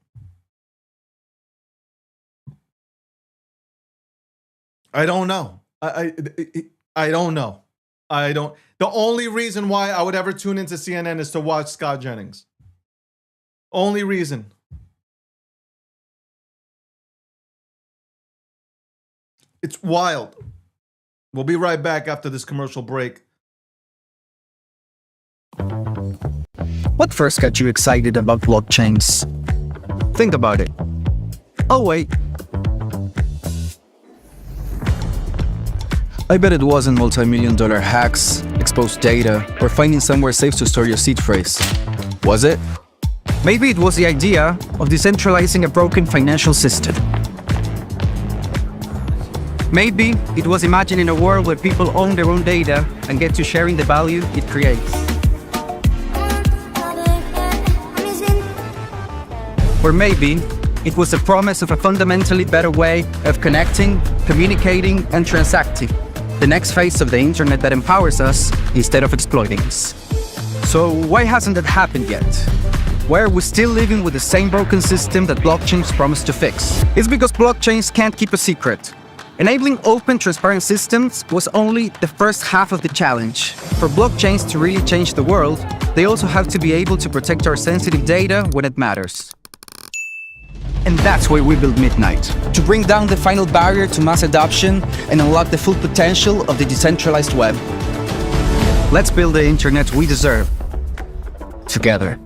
[SPEAKER 2] I don't know. I don't know. I don't. The only reason why I would ever tune into CNN is to watch Scott Jennings. Only reason. It's wild. We'll be right back after this commercial break.
[SPEAKER 1] What first got you excited about blockchains? Think about it. Oh wait. I bet it wasn't multi-million-dollar hacks, exposed data, or finding somewhere safe to store your seed phrase. Was it? Maybe it was the idea of decentralizing a broken financial system. Maybe it was imagining a world where people own their own data and get to sharing the value it creates. Or maybe it was the promise of a fundamentally better way of connecting, communicating, and transacting. The next phase of the internet that empowers us instead of exploiting us. So why hasn't that happened yet? Why are we still living with the same broken system that blockchains promise to fix? It's because blockchains can't keep a secret. Enabling open, transparent systems was only the first half of the challenge. For blockchains to really change the world, they also have to be able to protect our sensitive data when it matters. And that's why we built Midnight, to bring down the final barrier to mass adoption and unlock the full potential of the decentralized web. Let's build the internet we deserve, together.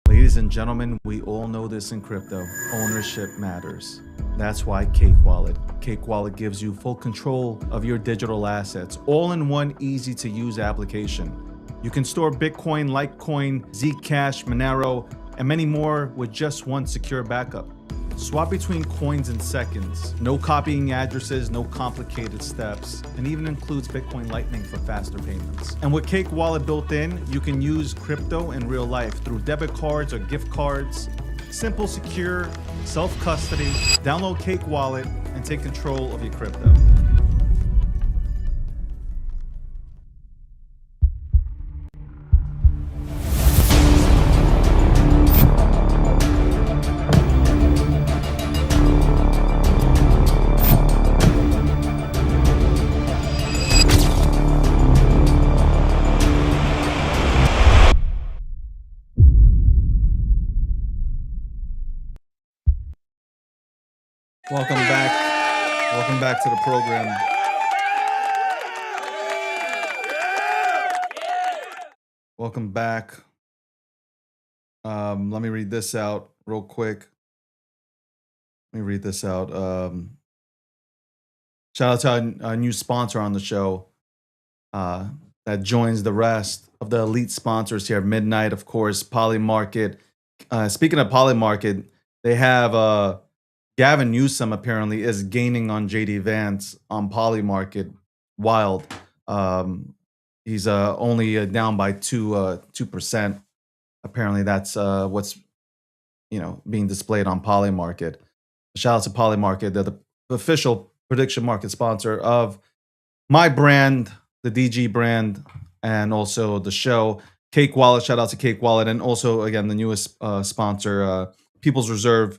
[SPEAKER 2] Ladies and gentlemen, we all know this in crypto. Ownership matters. That's why Cake Wallet. Cake Wallet gives you full control of your digital assets, all in one easy-to-use application. You can store Bitcoin, Litecoin, Zcash, Monero, and many more with just one secure backup. Swap between coins in seconds. No copying addresses, no complicated steps, and even includes Bitcoin Lightning for faster payments. And with Cake Wallet built in, you can use crypto in real life through debit cards or gift cards. Simple, secure, self-custody. Download Cake Wallet and take control of your crypto. Welcome back. Welcome back to the program. Welcome back. Let me read this out real quick. Let me read this out. Shout out to our new sponsor on the show uh, that joins the rest of the elite sponsors here. Midnight, of course, Poly Market. Speaking of Poly Market, they have Gavin Newsom apparently is gaining on JD Vance on Poly Market. Wild. He's only down by 2%. Apparently, that's what's being displayed on Poly Market. Shout out to Poly Market. They're the official prediction market sponsor of my brand, the DG brand, and also the show. Cake Wallet, shout out to Cake Wallet, and also again the newest sponsor, People's Reserve.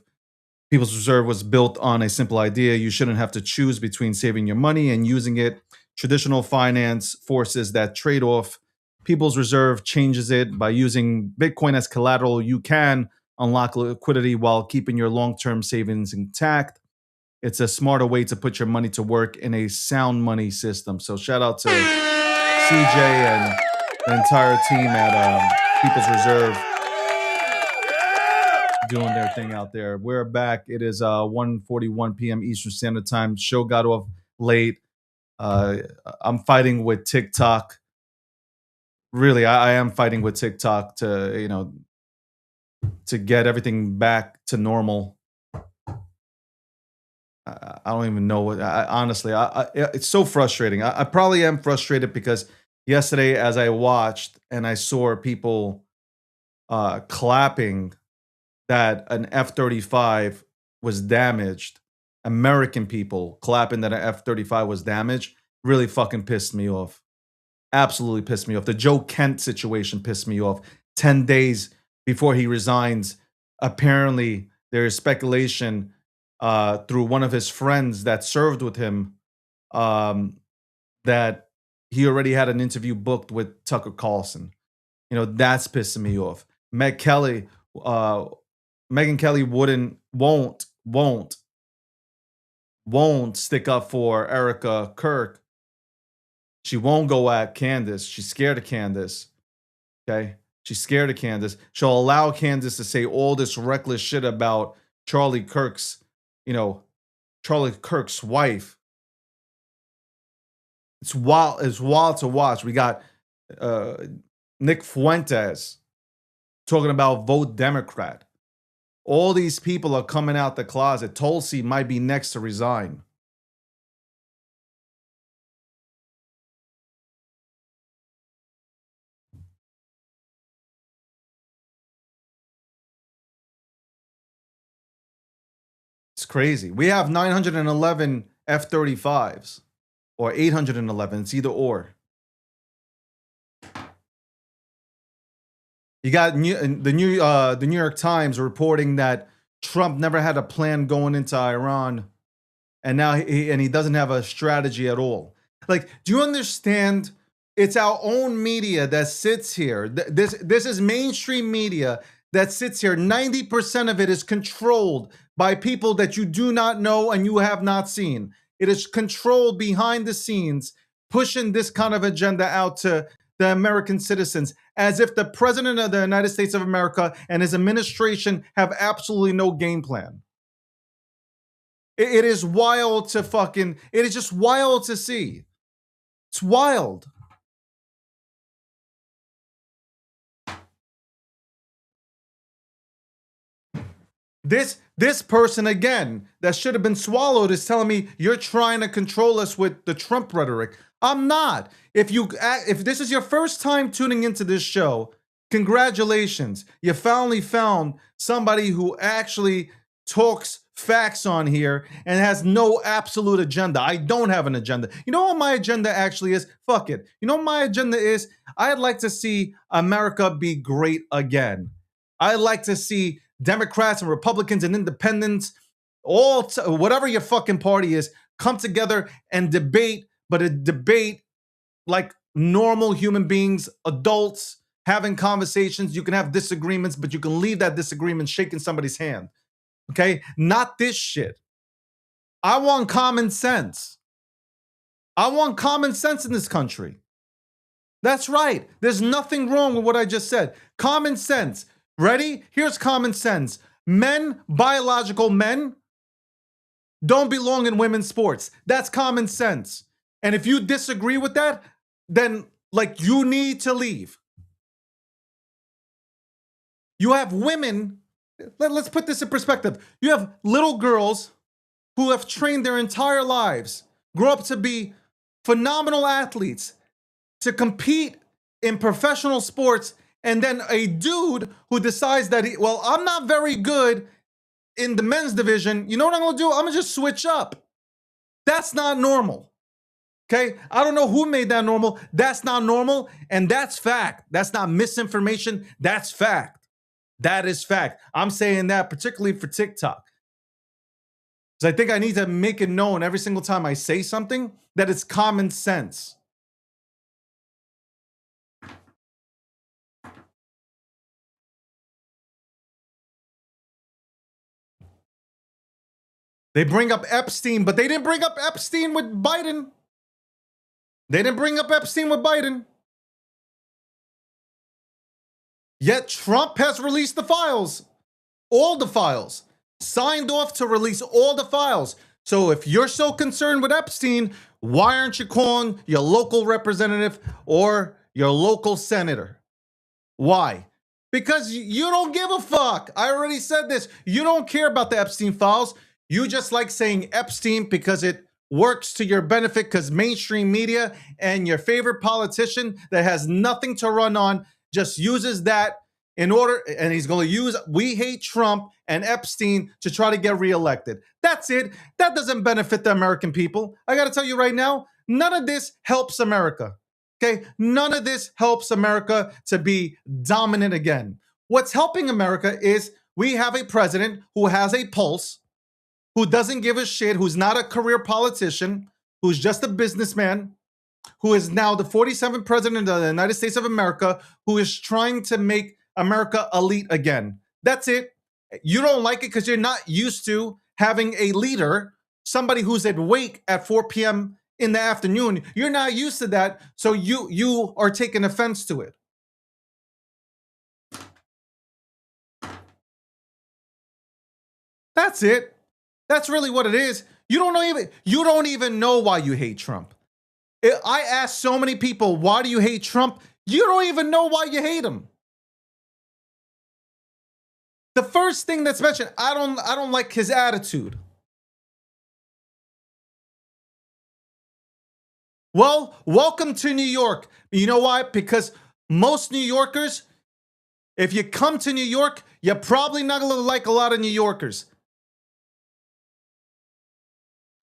[SPEAKER 2] People's Reserve was built on a simple idea: you shouldn't have to choose between saving your money and using it. Traditional finance forces that trade off. People's Reserve changes it by using Bitcoin as collateral. You can unlock liquidity while keeping your long-term savings intact. It's a smarter way to put your money to work in a sound money system. So shout out to CJ and the entire team at People's Reserve doing their thing out there. We're back. It is 1:41 p.m. Eastern Standard Time. Show got off late. I'm fighting with TikTok. Really, I am fighting with TikTok to get everything back to normal. I don't even know what. Honestly, it's so frustrating. I probably am frustrated because yesterday, as I watched and I saw people clapping that an F-35 was damaged, American people clapping that an F-35 was damaged, really fucking pissed me off. Absolutely pissed me off. The Joe Kent situation pissed me off. 10 days before he resigns, apparently there is speculation through one of his friends that served with him that he already had an interview booked with Tucker Carlson. That's pissing me off. Megyn Kelly won't stick up for Erica Kirk. She won't go at Candace. She's scared of Candace. Okay? She's scared of Candace. She'll allow Candace to say all this reckless shit about Charlie Kirk's wife. It's wild to watch. We got Nick Fuentes talking about vote Democrat. All these people are coming out the closet. Tulsi might be next to resign. It's crazy. We have 911 F-35s or 811. It's either or. You got the New York Times reporting that Trump never had a plan going into Iran, and now he doesn't have a strategy at all. Like, do you understand? It's our own media that sits here. This is mainstream media that sits here. 90% of it is controlled by people that you do not know and you have not seen. It is controlled behind the scenes, pushing this kind of agenda out to the American citizens, as if the president of the United States of America and his administration have absolutely no game plan. It is wild to it is just wild to see. It's wild. This person, again, that should have been swallowed is telling me you're trying to control us with the Trump rhetoric. I'm not. If this is your first time tuning into this show, congratulations. You finally found somebody who actually talks facts on here and has no absolute agenda. I don't have an agenda. You know what my agenda actually is? Fuck it. You know what my agenda is? I'd like to see America be great again. I'd like to see Democrats and Republicans and independents, whatever your fucking party is, come together and debate, but a debate like normal human beings, adults, having conversations. You can have disagreements, but you can leave that disagreement shaking somebody's hand. Okay? Not this shit. I want common sense. I want common sense in this country. That's right. There's nothing wrong with what I just said. Common sense. Ready? Here's common sense. Men, biological men, don't belong in women's sports. That's common sense. And if you disagree with that, then like you need to leave. You have women, let's put this in perspective. You have little girls who have trained their entire lives, grow up to be phenomenal athletes, to compete in professional sports, and then a dude who decides that I'm not very good in the men's division. You know what I'm gonna do? I'm gonna just switch up. That's not normal. Okay? I don't know who made that normal. That's not normal, and that's fact. That's not misinformation. That's fact. That is fact. I'm saying that particularly for TikTok. Because I think I need to make it known every single time I say something that it's common sense. They bring up Epstein, but they didn't bring up Epstein with Biden. They didn't bring up Epstein with Biden. Yet Trump has released the files, all the files, signed off to release all the files. So if you're so concerned with Epstein, why aren't you calling your local representative or your local senator? Why? Because you don't give a fuck. I already said this. You don't care about the Epstein files. You just like saying Epstein because it works to your benefit, because mainstream media and your favorite politician that has nothing to run on just uses that in order, and he's going to use we hate Trump and Epstein to try to get reelected. That's it. That doesn't benefit the American people. I got to tell you right now, none of this helps America. Okay? None of this helps America to be dominant again. What's helping America is we have a president who has a pulse, who doesn't give a shit, who's not a career politician, who's just a businessman, who is now the 47th president of the United States of America, who is trying to make America elite again. That's it. You don't like it because you're not used to having a leader, somebody who's awake at 4 p.m. in the afternoon. You're not used to that, so you are taking offense to it. That's it. That's really what it is. You don't even know why you hate Trump. I ask so many people, why do you hate Trump? You don't even know why you hate him. The first thing that's mentioned, I don't like his attitude. Well, welcome to New York. You know why? Because most New Yorkers, if you come to New York, you're probably not going to like a lot of New Yorkers.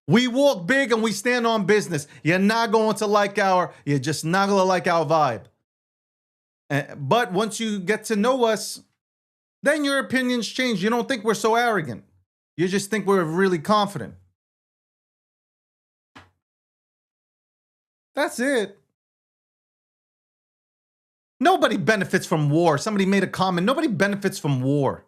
[SPEAKER 2] We walk big and we stand on business. You're just not going to like our vibe. But once you get to know us, then your opinions change. You don't think we're so arrogant. You just think we're really confident. That's it. Nobody benefits from war. Somebody made a comment. Nobody benefits from war.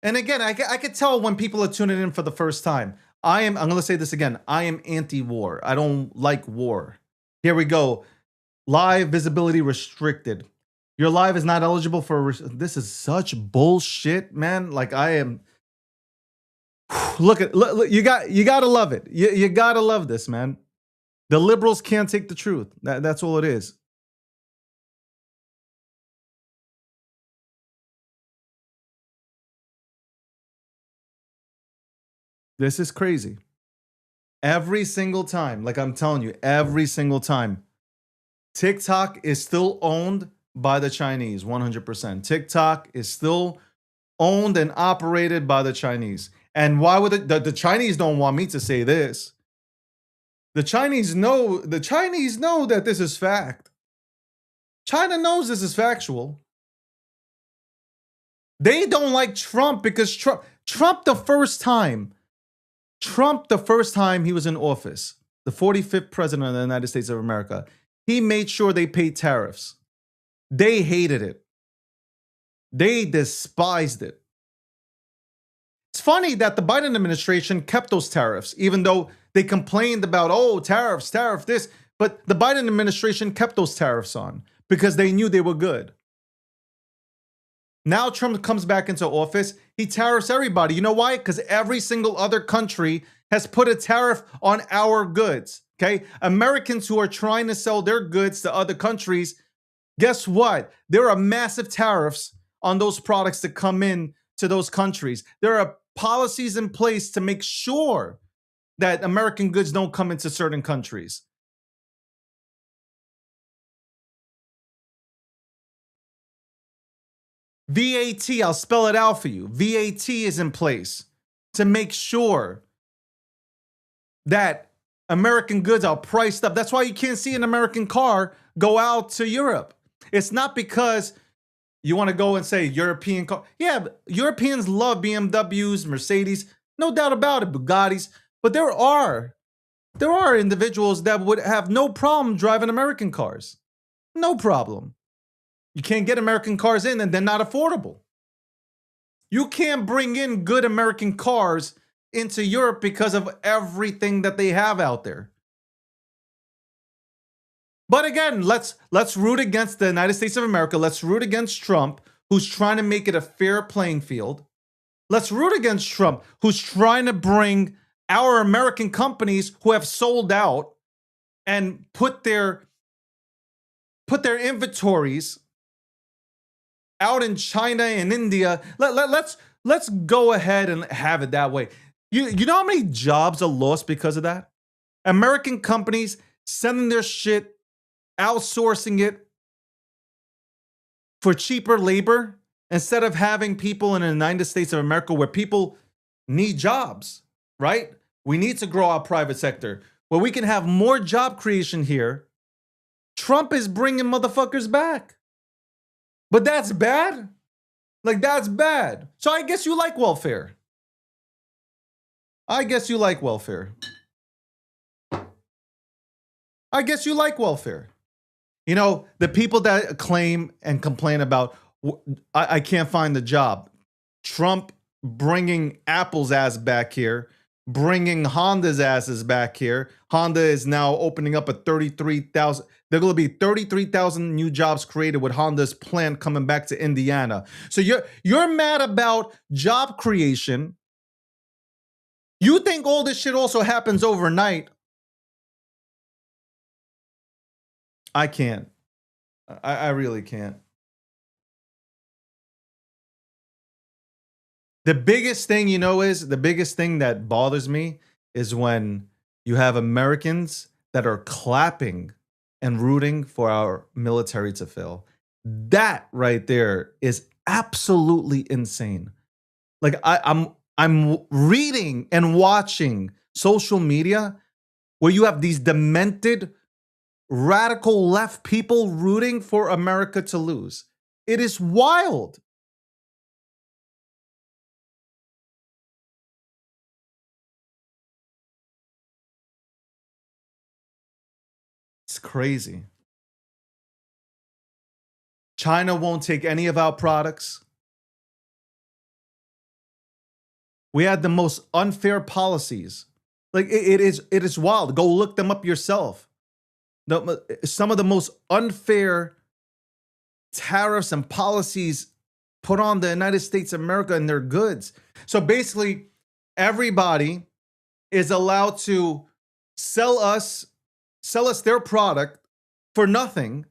[SPEAKER 2] And again, I could tell when people are tuning in for the first time. I'm going to say this again. I am anti-war. I don't like war. Here we go. Live visibility restricted. Your live is not eligible for... This is such bullshit, man. Like I am... Look, you got to love it. You got to love this, man. The liberals can't take the truth. That's all it is. This is crazy. Every single time, like I'm telling you, every single time, TikTok is still owned by the Chinese, 100%. TikTok is still owned and operated by the Chinese. And why would the Chinese don't want me to say this? The Chinese know that this is fact. China knows this is factual. They don't like Trump because Trump the first time he was in office, the 45th president of the United States of America, he made sure they paid tariffs. They hated it. They despised it. It's funny that the Biden administration kept those tariffs, even though they complained about, oh, tariff this. But the Biden administration kept those tariffs on because they knew they were good. Now Trump comes back into office, he tariffs everybody. You know why? Because every single other country has put a tariff on our goods. Okay? Americans who are trying to sell their goods to other countries, guess what? There are massive tariffs on those products that come in to those countries. There are policies in place to make sure that American goods don't come into certain countries. VAT, I'll spell it out for you. VAT is in place to make sure that American goods are priced up. That's why you can't see an American car go out to Europe. It's not because you want to go and say European car. Yeah, Europeans love BMWs, Mercedes, no doubt about it, Bugattis. But there are individuals that would have no problem driving American cars. No problem. You can't get American cars in and they're not affordable. You can't bring in good American cars into Europe because of everything that they have out there. But again, let's root against the United States of America. Let's root against Trump, who's trying to make it a fair playing field. Let's root against Trump, who's trying to bring our American companies who have sold out and put their inventories out in China and India. Let's go ahead and have it that way. You know how many jobs are lost because of that? American companies sending their shit, outsourcing it for cheaper labor instead of having people in the United States of America where people need jobs, right? We need to grow our private sector where we can have more job creation here. Trump is bringing motherfuckers back. But that's bad? Like, that's bad. So I guess you like welfare. I guess you like welfare. I guess you like welfare. You know, the people that claim and complain about, I can't find the job. Trump bringing Apple's ass back here, bringing Honda's asses back here. Honda is now opening up a 33,000. There are going to be 33,000 new jobs created with Honda's plant coming back to Indiana. So you're mad about job creation. You think all this shit also happens overnight. I can't. I really can't. The biggest thing, the biggest thing that bothers me is when you have Americans that are clapping and rooting for our military to fail. That right there is absolutely insane. Like I'm reading and watching social media where you have these demented radical left people rooting for America to lose. It is wild. It's crazy. China won't take any of our products. We had the most unfair policies. Like it is wild. Go look them up yourself. Some of the most unfair tariffs and policies put on the United States of America and their goods. So basically, everybody is allowed to sell us their product for nothing.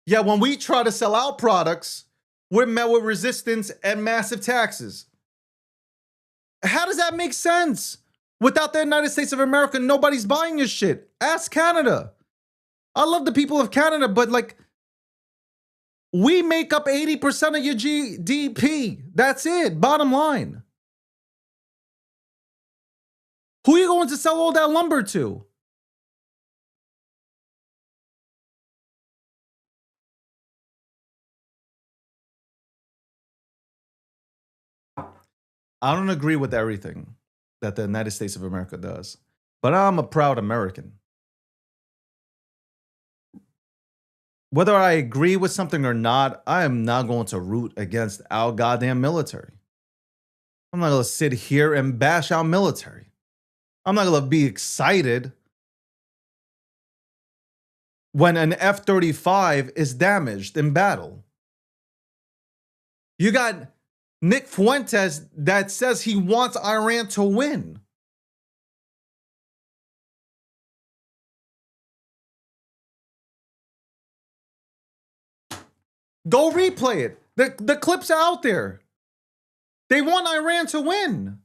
[SPEAKER 2] Yeah, when we try to sell our products, we're met with resistance and massive taxes. How does that make sense? Without the United States of America, nobody's buying your shit. Ask Canada. I love the people of Canada, but like, we make up 80% of your GDP. That's it, bottom line. Who are you going to sell all that lumber to? I don't agree with everything that the United States of America does, but I'm a proud American. Whether I agree with something or not, I am not going to root against our goddamn military. I'm not going to sit here and bash our military. I'm not going to be excited when an F-35 is damaged in battle. You got Nick Fuentes that says he wants Iran to win. Go replay it. The clips are out there. They want Iran to win.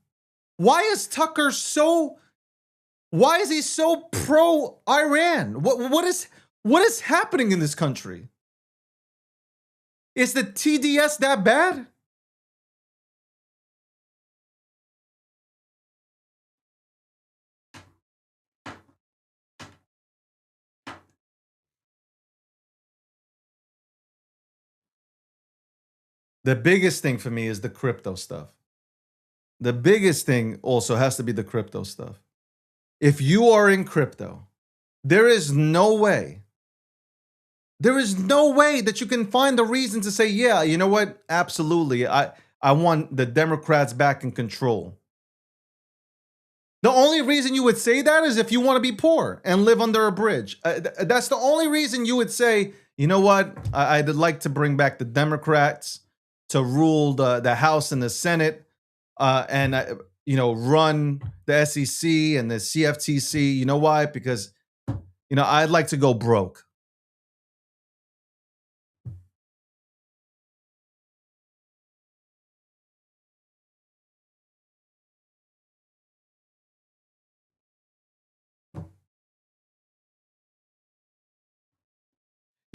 [SPEAKER 2] Why is Tucker so... Why is he so pro-Iran? What is happening in this country? Is the TDS that bad? The biggest thing for me is the crypto stuff. The biggest thing also has to be the crypto stuff. If you are in crypto, there is no way that you can find the reason to say, yeah, you know what? Absolutely. I want the Democrats back in control. The only reason you would say that is if you want to be poor and live under a bridge. That's the only reason you would say, you know what? I'd like to bring back the Democrats to rule the House and the Senate, and run the SEC and the CFTC. You know why? Because I'd like to go broke.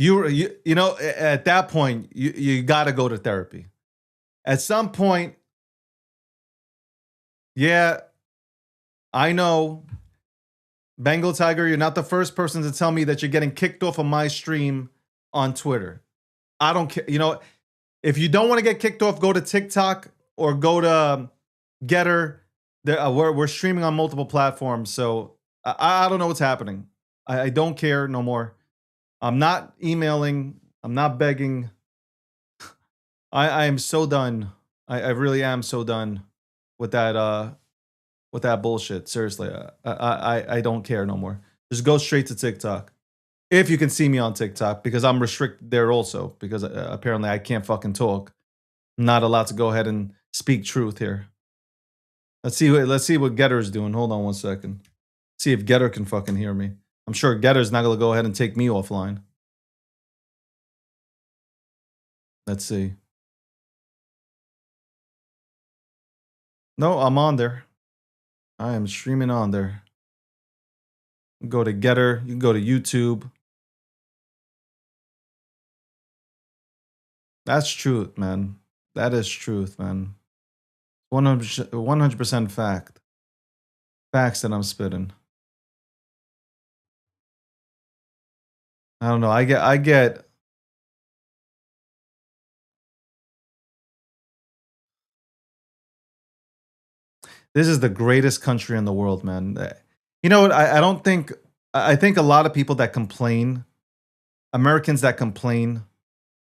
[SPEAKER 2] At that point, you got to go to therapy. At some point, yeah, I know, Bengal Tiger, you're not the first person to tell me that you're getting kicked off of my stream on Twitter. I don't care. If you don't want to get kicked off, go to TikTok or go to Getter. We're streaming on multiple platforms, so I don't know what's happening. I don't care no more. I'm not emailing. I'm not begging. I am so done. I really am so done with that bullshit. Seriously, I don't care no more. Just go straight to TikTok. If you can see me on TikTok, because I'm restricted there also, because apparently I can't fucking talk. I'm not allowed to go ahead and speak truth here. Let's see what Getter's doing. Hold on one second. See if Getter can fucking hear me. I'm sure Getter's not gonna go ahead and take me offline. Let's see. No, I'm on there. I am streaming on there. Go to Getter. You can go to YouTube. That's truth, man. That is truth, man. 100% fact. Facts that I'm spitting. I don't know. I get. This is the greatest country in the world, man. You know what? I think a lot of people that complain, Americans that complain,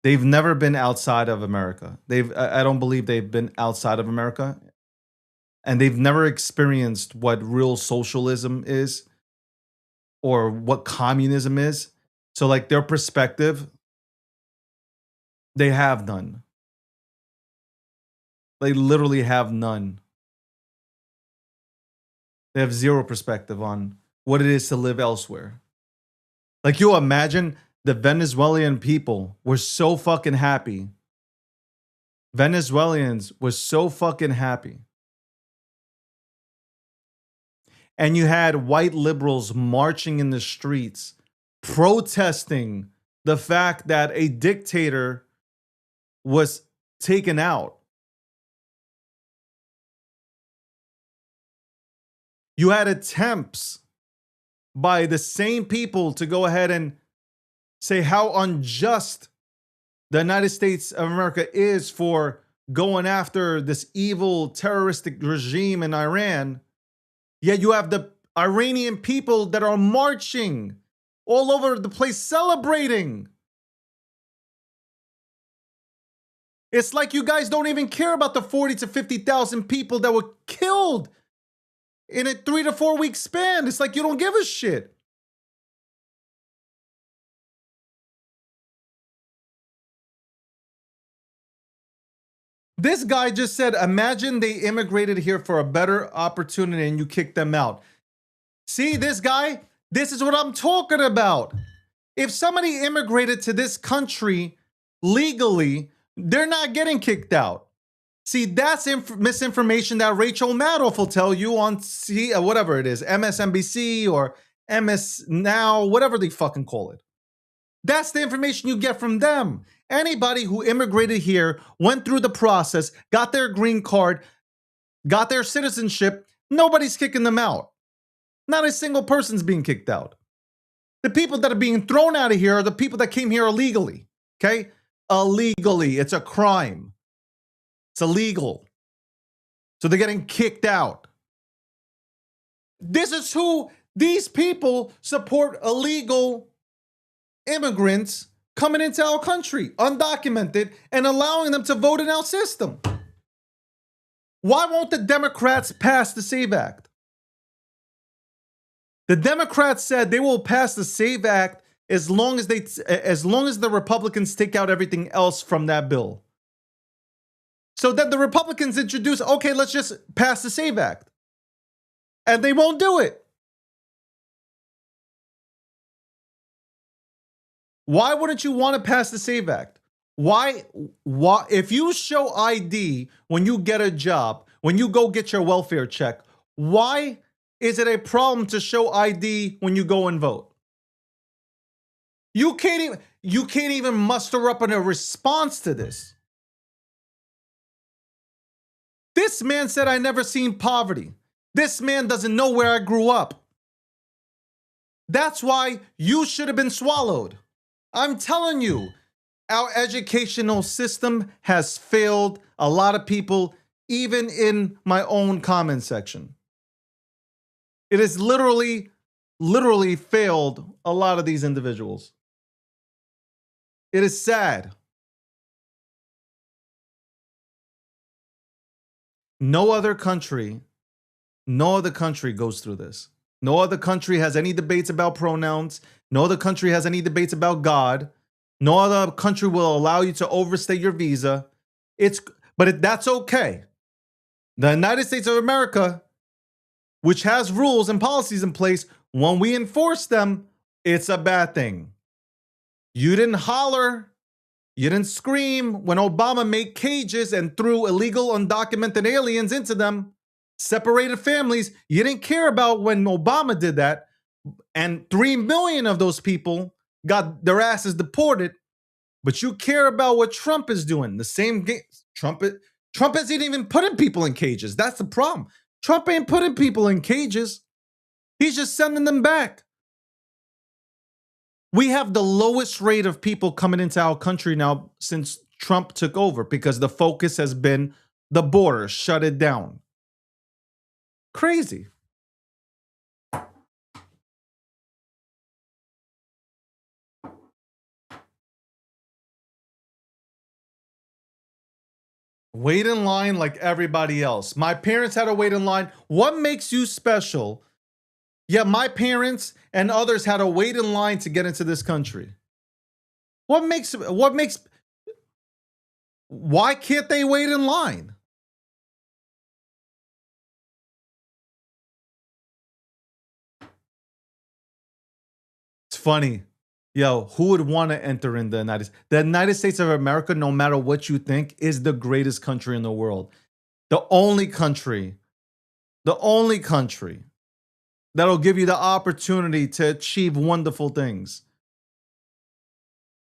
[SPEAKER 2] they've never been outside of America. I don't believe they've been outside of America. And they've never experienced what real socialism is or what communism is. So, like, their perspective, they have none. They literally have none. They have zero perspective on what it is to live elsewhere. Like, you imagine the Venezuelan people were so fucking happy. Venezuelans were so fucking happy. And you had white liberals marching in the streets, protesting the fact that a dictator was taken out. You had attempts by the same people to go ahead and say how unjust the United States of America is for going after this evil terroristic regime in Iran. Yet you have the Iranian people that are marching all over the place celebrating. It's like you guys don't even care about the 40 to 50,000 people that were killed in a 3 to 4 week span. It's like you don't give a shit. This guy just said, imagine they immigrated here for a better opportunity and you kick them out. See, this guy, this is what I'm talking about. If somebody immigrated to this country legally, they're not getting kicked out. See, that's misinformation that Rachel Maddow will tell you on whatever it is, MSNBC or MS Now, whatever they fucking call it. That's the information you get from them. Anybody who immigrated here, went through the process, got their green card, got their citizenship, nobody's kicking them out. Not a single person's being kicked out. The people that are being thrown out of here are the people that came here illegally. Okay? Illegally. It's a crime. It's illegal. So they're getting kicked out. This is who these people support: illegal immigrants coming into our country, undocumented, and allowing them to vote in our system. Why won't the Democrats pass the SAVE Act? The Democrats said they will pass the SAVE Act as long as the Republicans take out everything else from that bill. So then the Republicans introduce, okay, let's just pass the SAVE Act. And they won't do it. Why wouldn't you want to pass the SAVE Act? Why if you show ID when you get a job, when you go get your welfare check, why is it a problem to show ID when you go and vote? You can't even muster up a response to this. This man said, I never seen poverty. This man doesn't know where I grew up. That's why you should have been swallowed. I'm telling you, our educational system has failed a lot of people, even in my own comment section. It has literally failed a lot of these individuals. It is sad. No other country goes through this. No other country has any debates about pronouns. No other country has any debates about God. No other country will allow you to overstay your visa. That's okay. The United States of America, which has rules and policies in place, when we enforce them, it's a bad thing. You didn't holler, you didn't scream when Obama made cages and threw illegal undocumented aliens into them, separated families. You didn't care about when Obama did that, and 3 million of those people got their asses deported. But you care about what Trump is doing. The same game. Trump isn't even putting people in cages. That's the problem. Trump ain't putting people in cages. He's just sending them back. We have the lowest rate of people coming into our country now since Trump took over, because the focus has been the border, shut it down. Crazy. Wait in line like everybody else. My parents had to wait in line. What makes you special? Yeah, my parents and others had to wait in line to get into this country. Why can't they wait in line? It's funny. Yo, who would want to enter in the United States? The United States of America, no matter what you think, is the greatest country in the world. The only country that'll give you the opportunity to achieve wonderful things.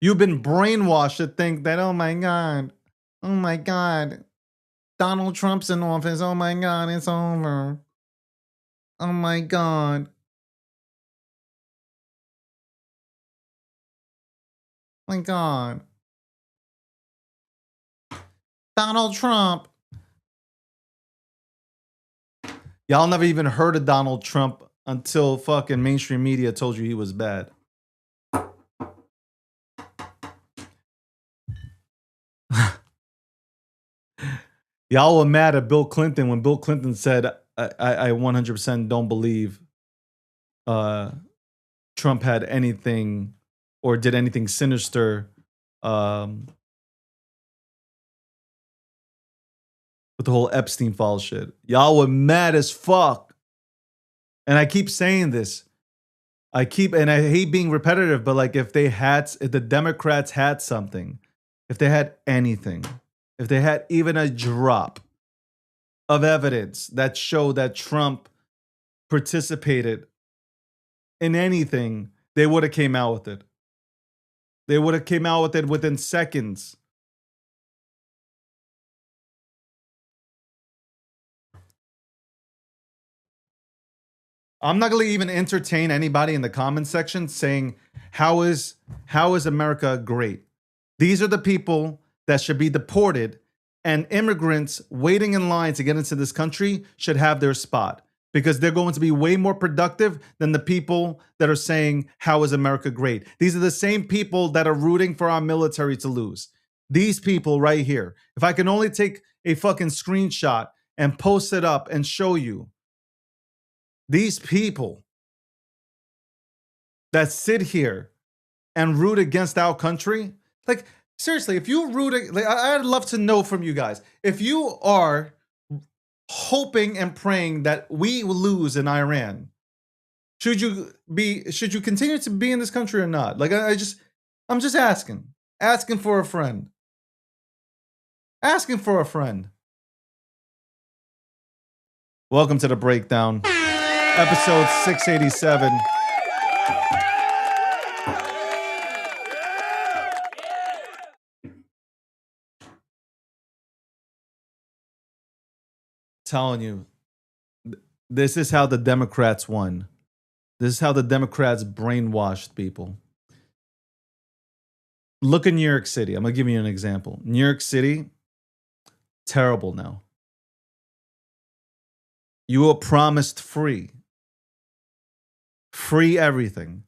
[SPEAKER 2] You've been brainwashed to think that, oh my God, Donald Trump's in office. Oh my God, it's over. Oh my God. My God. Donald Trump. Y'all never even heard of Donald Trump until fucking mainstream media told you he was bad. Y'all were mad at Bill Clinton when Bill Clinton said, I 100% don't believe Trump had anything or did anything sinister with the whole Epstein file shit. Y'all were mad as fuck. And I keep saying this. And I hate being repetitive, but like if the Democrats had something, if they had anything, if they had even a drop of evidence that showed that Trump participated in anything, they would have came out with it. They would have came out with it within seconds. I'm not going to even entertain anybody in the comment section saying, how is America great? These are the people that should be deported, and immigrants waiting in line to get into this country should have their spot, because they're going to be way more productive than the people that are saying, how is America great? These are the same people that are rooting for our military to lose. These people right here. If I can only take a fucking screenshot and post it up and show you, these people that sit here and root against our country, like seriously, if you root, like, I'd love to know from you guys, if you are hoping and praying that we will lose in Iran, should you continue to be in this country or not? Like I'm just asking for a friend, Welcome to the breakdown. Episode 687. Telling you, this is how the Democrats won. This is how the Democrats brainwashed people. Look at New York City. I'm going to give you an example. New York City, terrible now. You were promised free everything.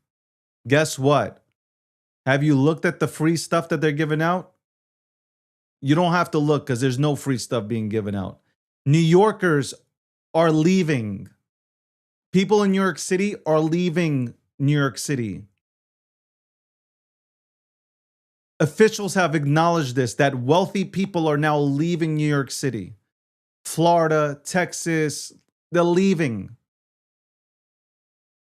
[SPEAKER 2] Guess what? Have you looked at the free stuff that they're giving out? You don't have to look, because there's no free stuff being given out. New Yorkers are leaving. People in New York City are leaving New York City. Officials have acknowledged this, that wealthy people are now leaving New York City. Florida, Texas, they're leaving.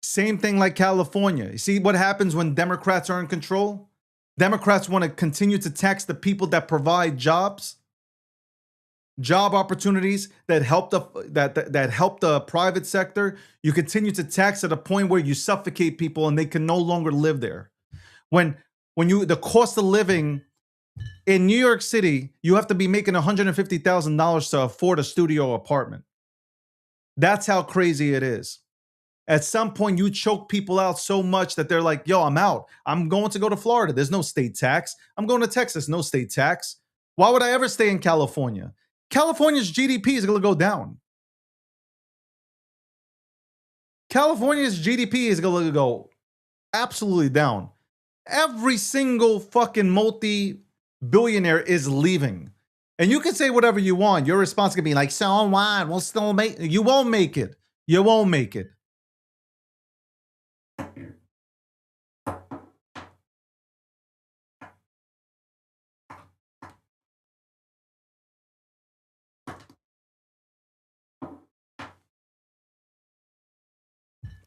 [SPEAKER 2] Same thing like California. You see what happens when Democrats are in control? Democrats want to continue to tax the people that provide jobs, job opportunities that help the private sector. You continue to tax at a point where you suffocate people and they can no longer live there. When the cost of living in New York City, you have to be making $150,000 to afford a studio apartment. That's how crazy it is. At some point, you choke people out so much that they're like, yo, I'm out. I'm going to go to Florida. There's no state tax. I'm going to Texas. No state tax. Why would I ever stay in California? California's GDP is going to go down. California's GDP is going to go absolutely down. Every single fucking multi-billionaire is leaving. And you can say whatever you want. Your response can be like, so what? We'll still make it. You won't make it. You won't make it.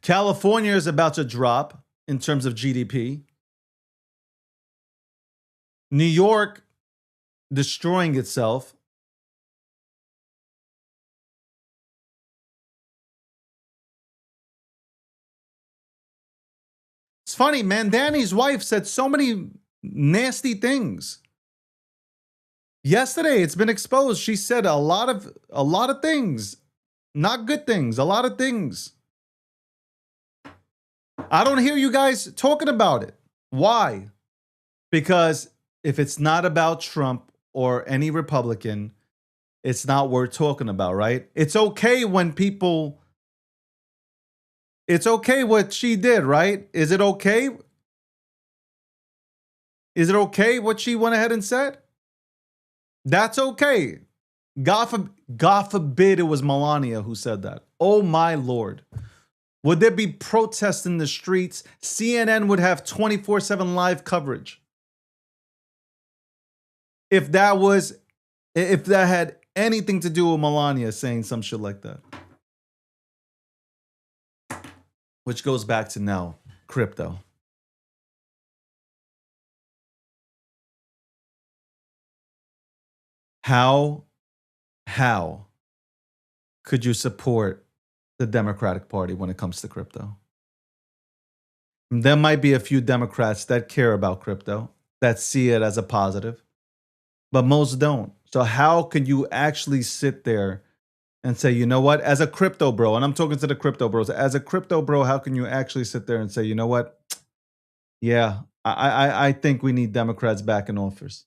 [SPEAKER 2] California is about to drop in terms of GDP. New York destroying itself. It's funny, man. Danny's wife said so many nasty things. Yesterday, it's been exposed. She said a lot of things, not good things, a lot of things. I don't hear you guys talking about it. Why? Because if it's not about Trump or any Republican, it's not worth talking about, right? It's okay when people... It's okay what she did, right? Is it okay? Is it okay what she went ahead and said? That's okay. God forbid it was Melania who said that. Oh my Lord. Would there be protests in the streets? CNN would have 24/7 live coverage. If that had anything to do with Melania saying some shit like that. Which goes back to now, crypto. How could you support the Democratic Party when it comes to crypto? There might be a few Democrats that care about crypto, that see it as a positive, but most don't. So how can you actually sit there and say, you know what, as a crypto bro, and I'm talking to the crypto bros, as a crypto bro, how can you actually sit there and say, you know what, yeah, I think we need Democrats back in office.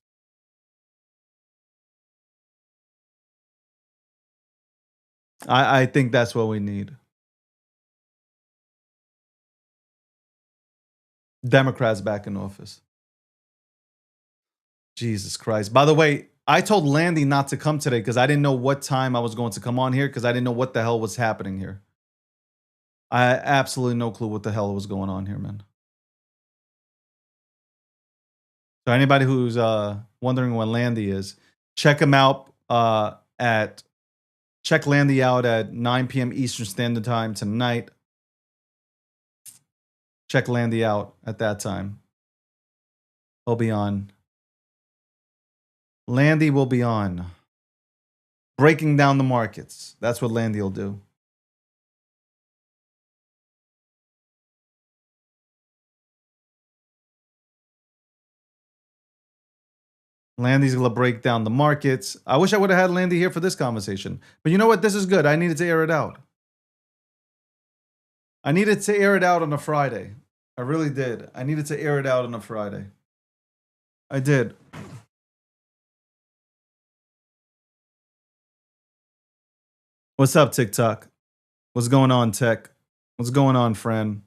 [SPEAKER 2] I think that's what we need. Democrats back in office. Jesus Christ. By the way, I told Landy not to come today because I didn't know what time I was going to come on here because I didn't know what the hell was happening here. I had absolutely no clue what the hell was going on here, man. So anybody who's wondering when Landy is, check him out check Landy out at 9 p.m. Eastern Standard Time tonight. Check Landy out at that time. He'll be on. Landy will be on. Breaking down the markets. That's what Landy will do. Landy's going to break down the markets. I wish I would have had Landy here for this conversation. But you know what? This is good. I needed to air it out. I needed to air it out on a Friday. I really did. I needed to air it out on a Friday. I did. What's up, TikTok? What's going on, Tech? What's going on, friend?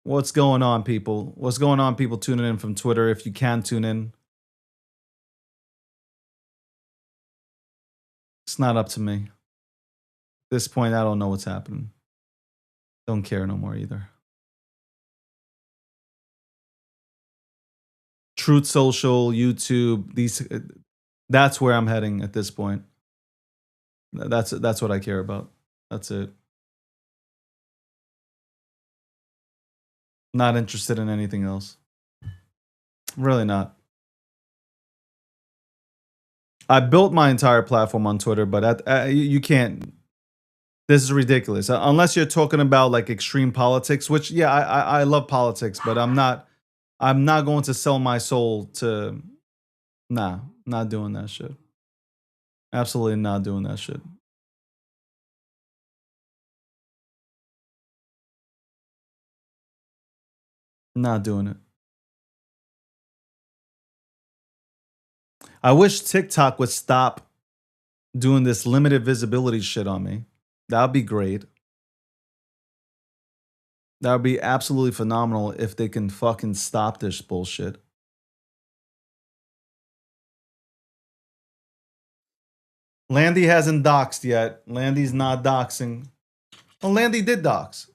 [SPEAKER 2] What's going on, people? What's going on, people tuning in from Twitter, if you can tune in? It's not up to me. At this point, I don't know what's happening. Don't care no more either. Truth Social, YouTube, that's where I'm heading at this point. That's what I care about. That's it. Not interested in anything else. Really not. I built my entire platform on Twitter, but you can't. This is ridiculous. Unless you're talking about like extreme politics, which yeah, I love politics, but I'm not going to sell my soul to. Nah, not doing that shit. Absolutely not doing that shit. Not doing it. I wish TikTok would stop doing this limited visibility shit on me. That would be great. That would be absolutely phenomenal if they can fucking stop this bullshit. Landy hasn't doxed yet. Landy's not doxing. Well, Landy did dox.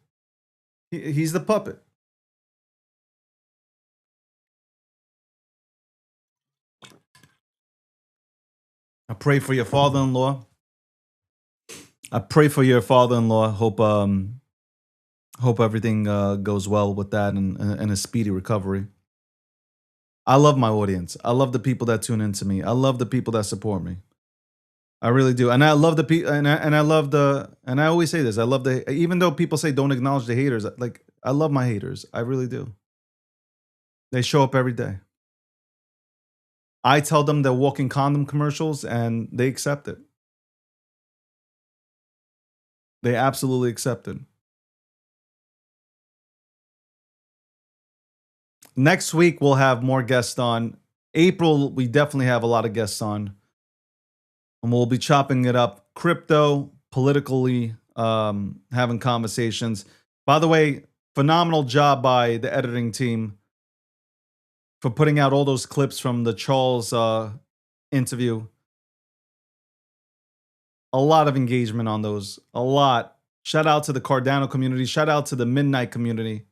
[SPEAKER 2] He's the puppet. I pray for your father-in-law. I pray for your father-in-law. Hope everything goes well with that and a speedy recovery. I love my audience. I love the people that tune into me. I love the people that support me. I really do. And I love the people, and I always say this. I love even though people say don't acknowledge the haters, like I love my haters. I really do. They show up every day. I tell them they're walking condom commercials and they accept it. They absolutely accept it. Next week, we'll have more guests on. April, we definitely have a lot of guests on. And we'll be chopping it up. Crypto, politically, having conversations. By the way, phenomenal job by the editing team for putting out all those clips from the Charles interview. A lot of engagement on those. A lot. Shout out to the Cardano community. Shout out to the Midnight community.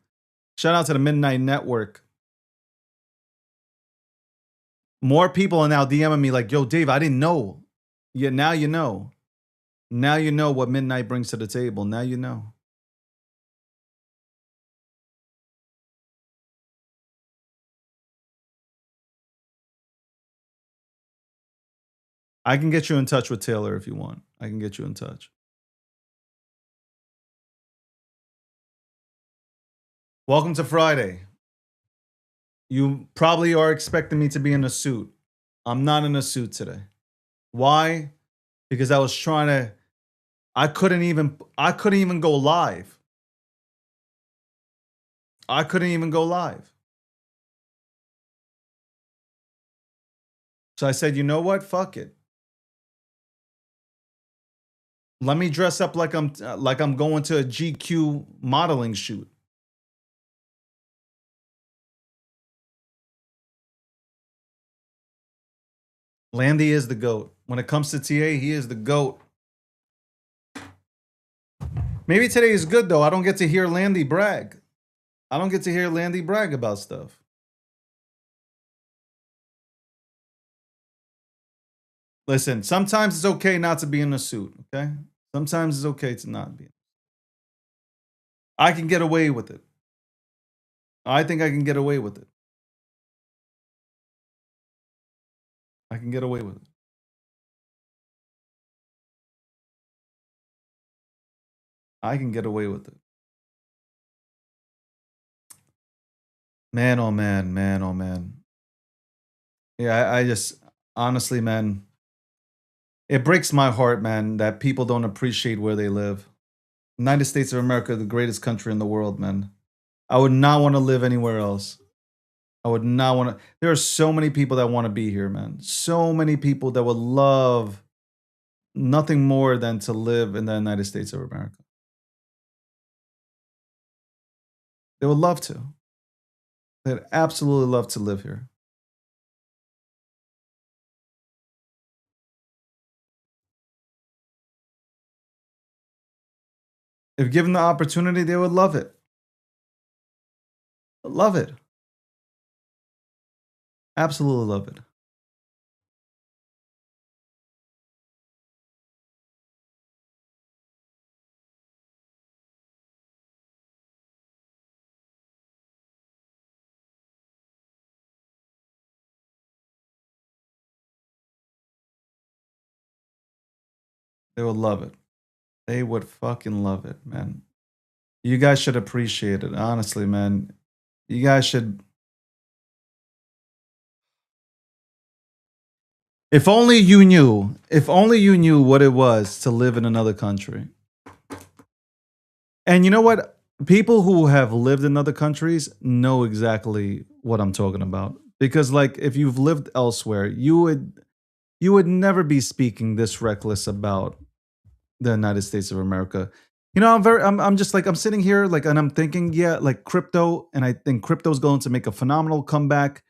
[SPEAKER 2] Shout out to the Midnight Network. More people are now DMing me like, yo, Dave, I didn't know. Yeah, now you know. Now you know what midnight brings to the table. Now you know. I can get you in touch with Taylor if you want. I can get you in touch. Welcome to Friday. You probably are expecting me to be in a suit. I'm not in a suit today. Why? Because I was trying to I couldn't even go live. I couldn't even go live. So I said, "You know what? Fuck it. Let me dress up like I'm going to a GQ modeling shoot." Landy is the GOAT. When it comes to TA, he is the GOAT. Maybe today is good though. I don't get to hear Landy brag. I don't get to hear Landy brag about stuff. Listen, sometimes it's okay not to be in a suit, okay? Sometimes it's okay to not be. I can get away with it. I think I can get away with it. I can get away with it. I can get away with it. Man, oh man, man, oh man. Yeah, I just honestly, man, it breaks my heart, man, that people don't appreciate where they live. United States of America, the greatest country in the world, man. I would not want to live anywhere else. I would not want to. There are so many people that want to be here, man. So many people that would love nothing more than to live in the United States of America. They would love to. They'd absolutely love to live here. If given the opportunity, they would love it. Love it. Absolutely love it. They would love it. They would fucking love it, man. You guys should appreciate it, honestly, man. You guys should. If only you knew what it was to live in another country. And you know what? People who have lived in other countries know exactly what I'm talking about. Because like if you've lived elsewhere, you would never be speaking this reckless about the United States of America. You know, I'm just like I'm sitting here like and I'm thinking, yeah, like crypto, and I think crypto's going to make a phenomenal comeback.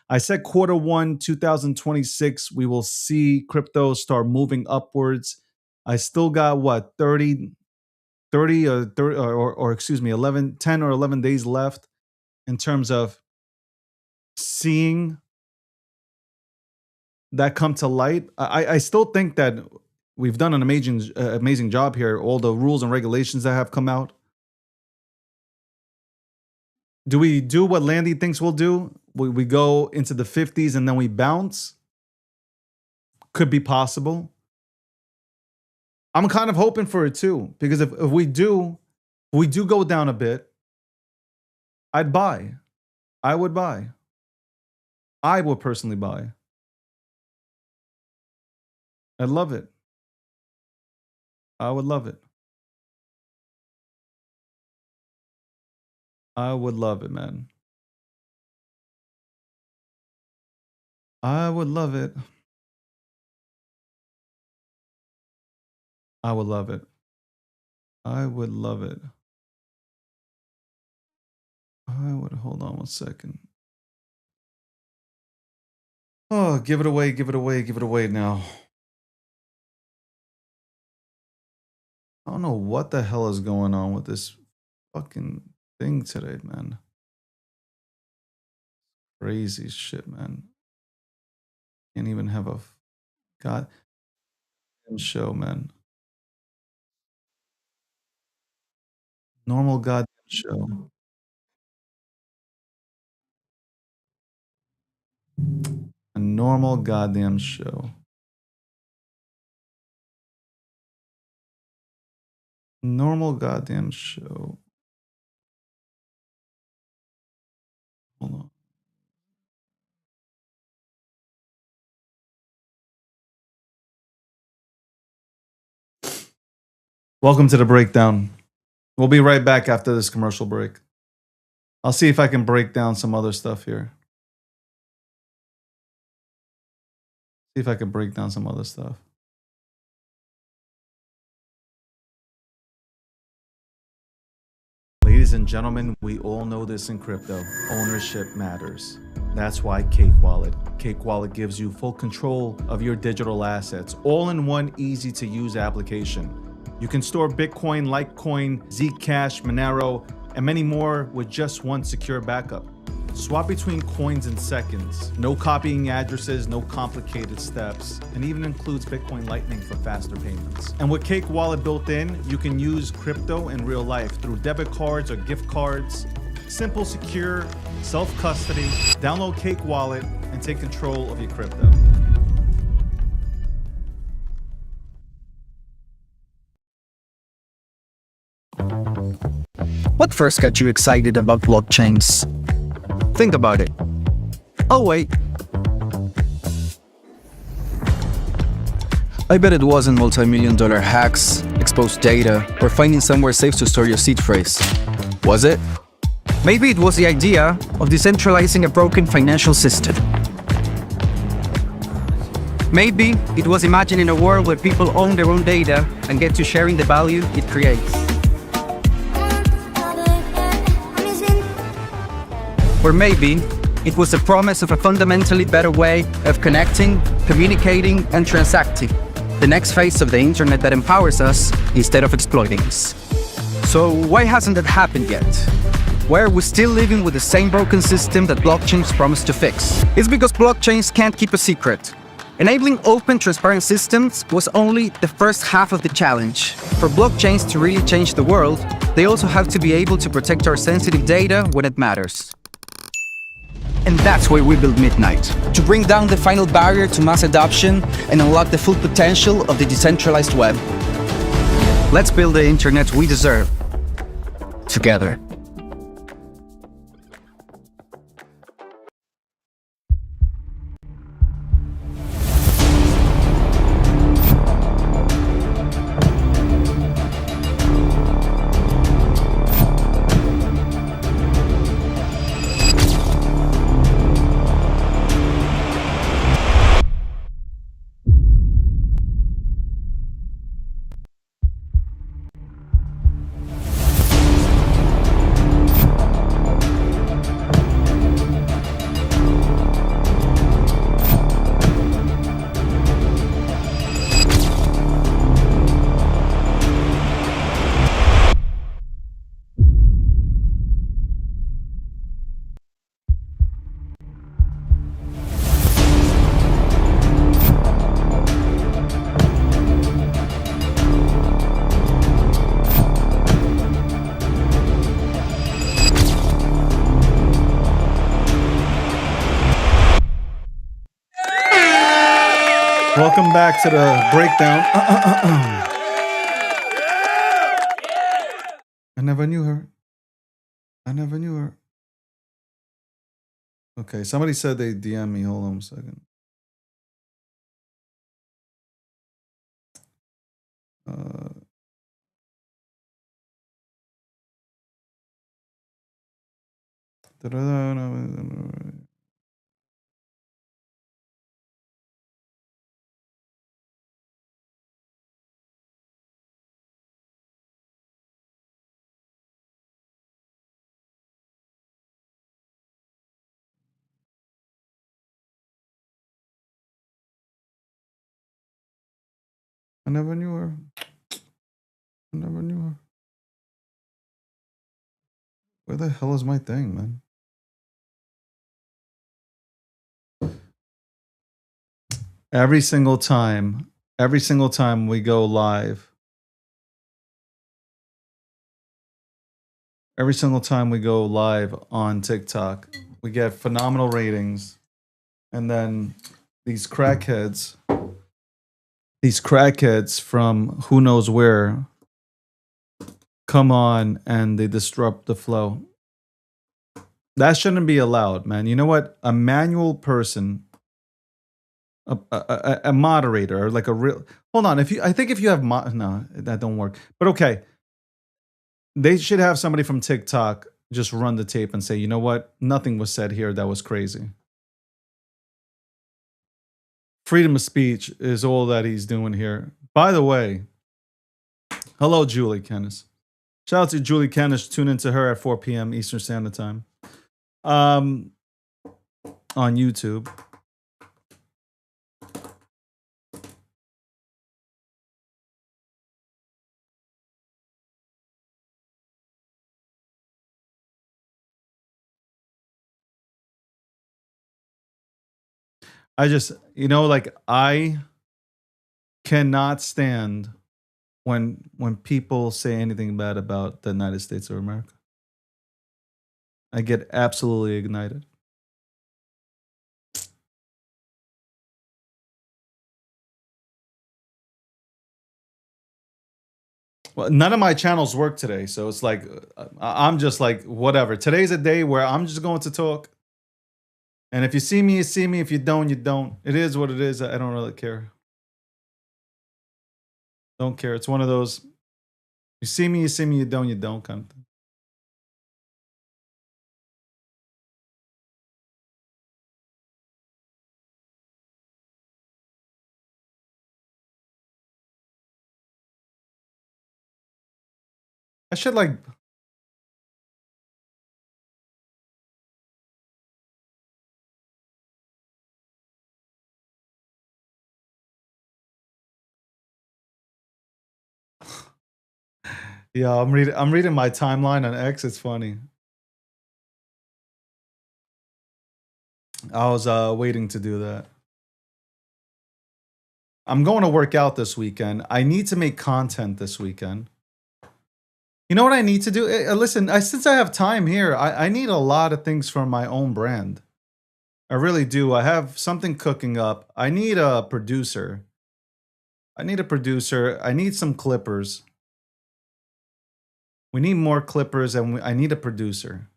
[SPEAKER 2] I said quarter 1, 2026, we will see crypto start moving upwards. I still got what 30 or 30 or excuse me 11 10 or 11 days left in terms of seeing that come to light. I still think that we've done an amazing job here. All the rules and regulations that have come out. Do we do what Landy thinks we'll do? We go into the 50s and then we bounce? Could be possible. I'm kind of hoping for it too, because if we do go down a bit, I'd buy. I would buy. I would personally buy. I'd love it. I would love it. I would love it, man. I would love it. I would love it. I would love it. I would hold on 1 second. Oh, give it away, give it away, give it away now. I don't know what the hell is going on with this fucking thing today, man. Crazy shit, man. Can't even have a god. show, man. Normal goddamn show. A normal goddamn show. Normal goddamn show. Hold on. Welcome to the breakdown. We'll be right back after this commercial break. I'll see if I can break down some other stuff here. See if I can break down some other stuff. Ladies and gentlemen, we all know this in crypto. Ownership matters. That's why Cake Wallet. Cake Wallet gives you full control of your digital assets, all in one easy to use application. You can store Bitcoin, Litecoin, Zcash, Monero, and many more with just one secure backup. Swap between coins in seconds. No copying addresses, no complicated steps, and even includes Bitcoin Lightning for faster payments. And with Cake Wallet built in, you can use crypto in real life through debit cards or gift cards. Simple, secure, self-custody. Download Cake Wallet and take control of your crypto.
[SPEAKER 1] What first got you excited about blockchains? Think about it. Oh wait. I bet it wasn't multi-million-dollar hacks, exposed data, or finding somewhere safe to store your seed phrase. Was it? Maybe it was the idea of decentralizing a broken financial system. Maybe it was imagining a world where people own their own data and get to sharing the value it creates. Or maybe it was the promise of a fundamentally better way of connecting, communicating, and transacting. The next phase of the internet that empowers us instead of exploiting us. So why hasn't that happened yet? Why are we still living with the same broken system that blockchains promise to fix? It's because blockchains can't keep a secret. Enabling open, transparent systems was only the first half of the challenge. For blockchains to really change the world, they also have to be able to protect our sensitive data when it matters. And that's why we build Midnight, to bring down the final barrier to mass adoption and unlock the full potential of the decentralized web. Let's build the internet we deserve, together.
[SPEAKER 2] Welcome back to the breakdown. I never knew her. I never knew her. Okay, somebody said they DM me. Hold on a second. I never knew her. I never knew her. Where the hell is my thing, man? Every single time Every single time we go live, on TikTok, we get phenomenal ratings. And then these crackheads from who knows where come on and they disrupt the flow. That shouldn't be allowed, man. You know what? A manual person, a moderator, or like a real. Hold on. I think if you have no, that don't work. But okay, they should have somebody from TikTok just run the tape and say, you know what? Nothing was said here that was crazy. Freedom of speech is all that he's doing here. By the way, hello, Julie Kennis. Shout out to Julie Kennis. Tune into her at 4 p.m. Eastern Standard Time. On YouTube. I just, like I cannot stand when people say anything bad about the United States of America. I get absolutely ignited. Well, none of my channels work today, so it's like I'm just like whatever. Today's a day where I'm just going to talk. And if you see me, you see me. If you don't, you don't. It is what it is. I don't really care. Don't care. It's one of those, you see me, you don't kind of thing. I should like... Yeah, I'm reading my timeline on X. It's funny. I was waiting to do that. I'm going to work out this weekend. I need to make content this weekend. You know what I need to do? Listen, since I have time here, I need a lot of things for my own brand. I really do. I have something cooking up. I need a producer. I need some clippers. We need more clippers, and I need a producer.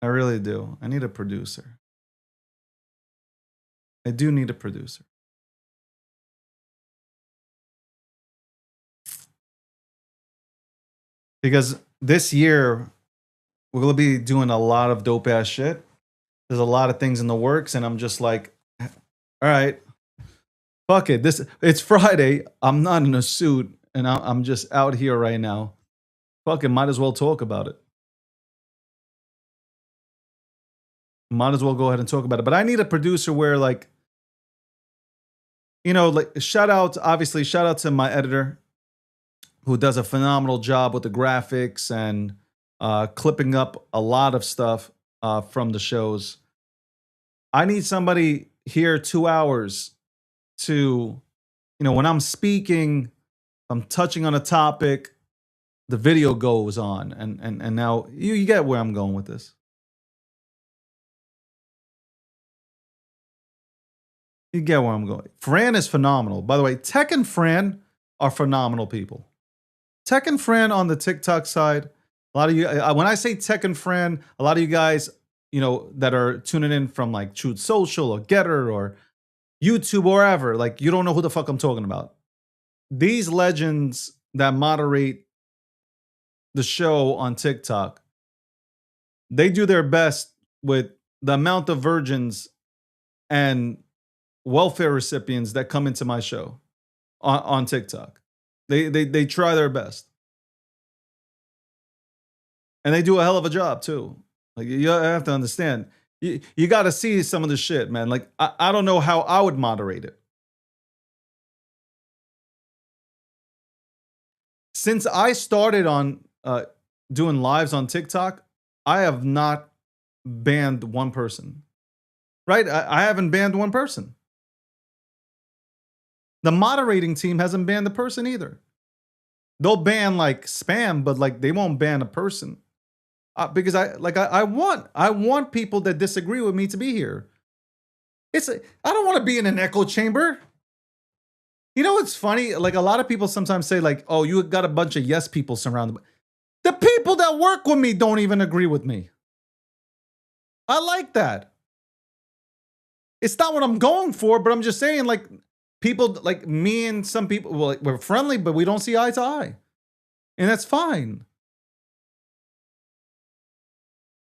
[SPEAKER 2] I really do. I need a producer. I do need a producer. Because this year, we're going to be doing a lot of dope ass shit. There's a lot of things in the works, and I'm just like, all right, fuck it. It's Friday. I'm not in a suit, and I'm just out here right now. Fuck it, might as well talk about it. Might as well go ahead and talk about it. But I need a producer where, like, like, shout out to my editor, who does a phenomenal job with the graphics and clipping up a lot of stuff from the shows. I need somebody here 2 hours to, when I'm speaking, I'm touching on a topic, the video goes on. And now you get where I'm going with this. You get where I'm going. Fran is phenomenal. By the way, Tech and Fran are phenomenal people. Tech and Fran on the TikTok side, a lot of you, when I say Tech and Fran, a lot of you guys, that are tuning in from like Truth Social or Getter or YouTube or wherever, like, you don't know who the fuck I'm talking about. These legends that moderate the show on TikTok, they do their best with the amount of virgins and welfare recipients that come into my show on TikTok. They try their best. And they do a hell of a job too. Like, you have to understand. You got to see some of the shit, man. Like, I don't know how I would moderate it. Since I started on doing lives on TikTok, I have not banned one person. Right? I haven't banned one person. The moderating team hasn't banned the person either. They'll ban like spam, but like they won't ban a person. Because I want people that disagree with me to be here. I don't want to be in an echo chamber. You know what's funny? Like a lot of people sometimes say like, "Oh, you got a bunch of yes people surrounded." The people that work with me don't even agree with me. I like that. It's not what I'm going for, but I'm just saying like people like me and some people, well, like, we're friendly, but we don't see eye to eye. And that's fine.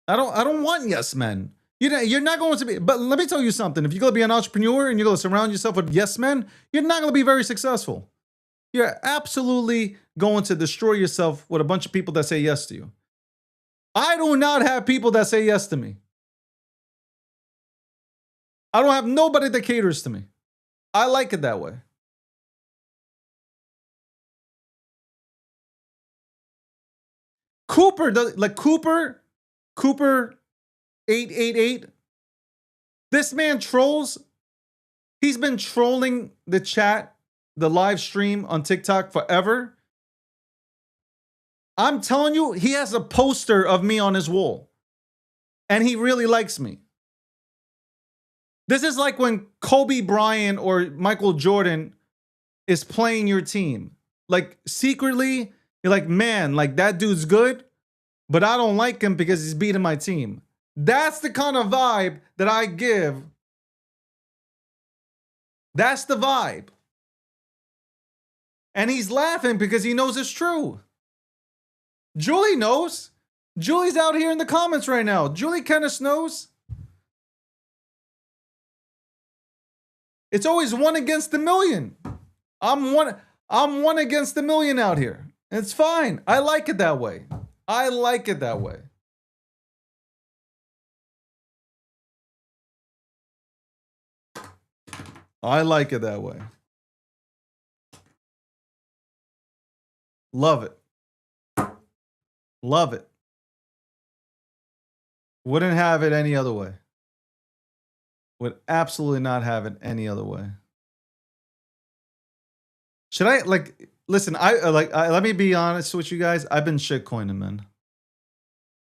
[SPEAKER 2] I don't want yes men. You're not going to be, but let me tell you something. If you're going to be an entrepreneur and you're going to surround yourself with yes men, you're not going to be very successful. You're absolutely going to destroy yourself with a bunch of people that say yes to you. I do not have people that say yes to me. I don't have nobody that caters to me. I like it that way. Cooper, Cooper 888. This man trolls. He's been trolling the chat, the live stream on TikTok forever. I'm telling you, he has a poster of me on his wall. And he really likes me. This is like when Kobe Bryant or Michael Jordan is playing your team. Like secretly, you're like, man, like that dude's good, but I don't like him because he's beating my team. That's the kind of vibe that I give. That's the vibe. And he's laughing because he knows it's true. Julie knows. Julie's out here in the comments right now. Julie Kennis knows. It's always 1 against a million. I'm one against a million out here. It's fine. I like it that way. I like it that way. I like it that way. Love it. Love it. Wouldn't have it any other way. Would absolutely not have it any other way. Should I like listen? Let me be honest with you guys. I've been shitcoining, man.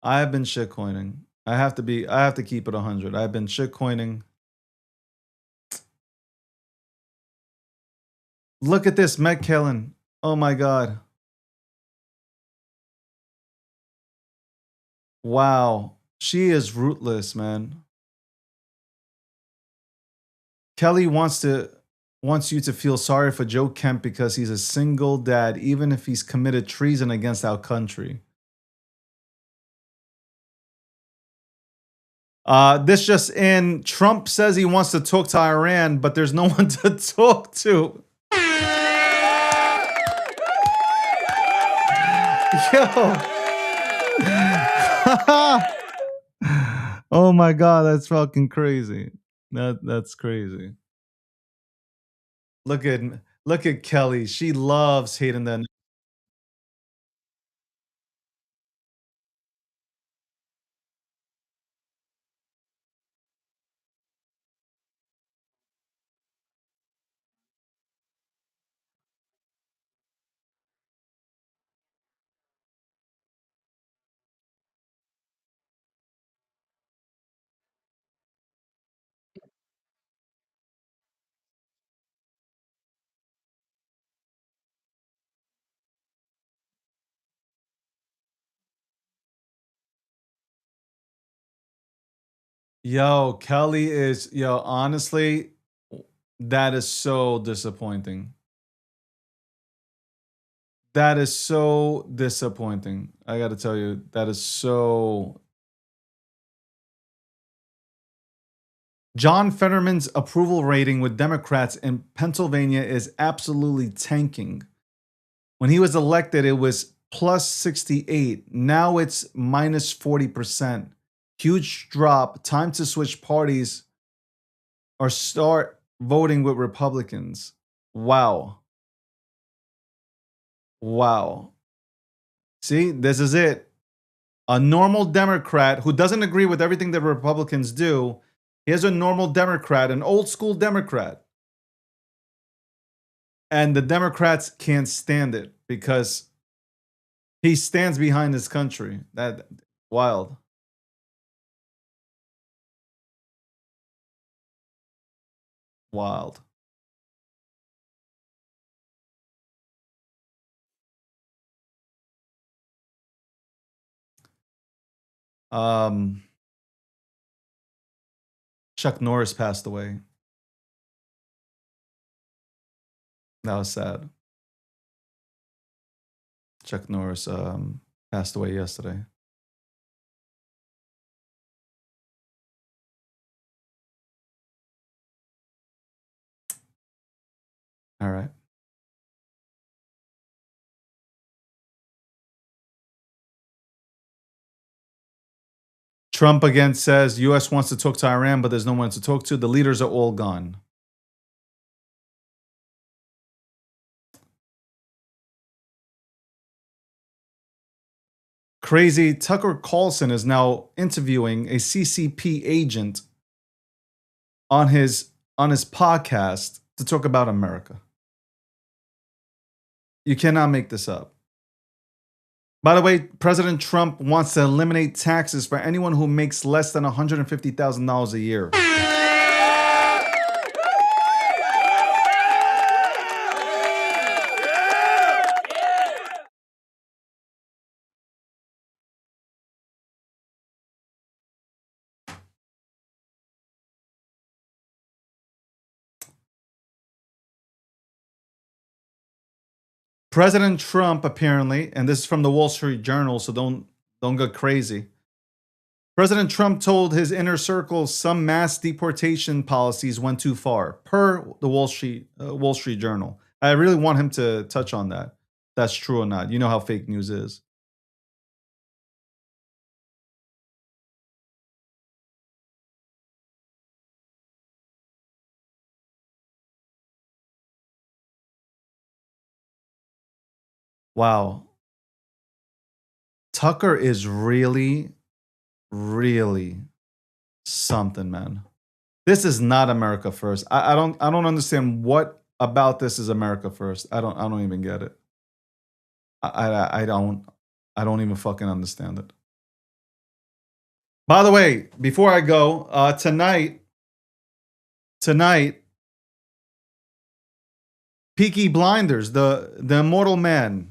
[SPEAKER 2] I have been shitcoining. I have to keep it 100. I've been shitcoining. Look at this, Meg Kellen. Oh my god. Wow. She is rootless, man. Kelly wants you to feel sorry for Joe Kemp because he's a single dad, even if he's committed treason against our country. This just in, Trump says he wants to talk to Iran, but there's no one to talk to. Yo. Oh my god, that's fucking crazy. That's crazy. Look at Kelly. She loves hating that. Yo, Kelly is, honestly, that is so disappointing. That is so disappointing. I got to tell you, that is so. John Fetterman's approval rating with Democrats in Pennsylvania is absolutely tanking. When he was elected, it was plus 68. Now it's minus 40%. Huge drop. Time to switch parties or start voting with Republicans. Wow. Wow. See, this is it. A normal Democrat who doesn't agree with everything that Republicans do. Here's a normal Democrat, an old school Democrat. And the Democrats can't stand it because he stands behind his country. That wild. Wild. Chuck Norris passed away. That was sad. Chuck Norris passed away yesterday. All right. Trump again says U.S. wants to talk to Iran, but there's no one to talk to. The leaders are all gone. Crazy. Tucker Carlson is now interviewing a CCP agent on his podcast to talk about America. You cannot make this up. By the way, President Trump wants to eliminate taxes for anyone who makes less than $150,000 a year. President Trump apparently, and this is from the Wall Street Journal, so don't go crazy. President Trump told his inner circle some mass deportation policies went too far, per the Wall Street Journal. I really want him to touch on that. That's true or not. You know how fake news is. Wow. Tucker is really, really something, man. This is not America first. I don't understand what about this is America first. I don't even get it. I don't even fucking understand it. By the way, before I go, tonight, Peaky Blinders, the Immortal Man.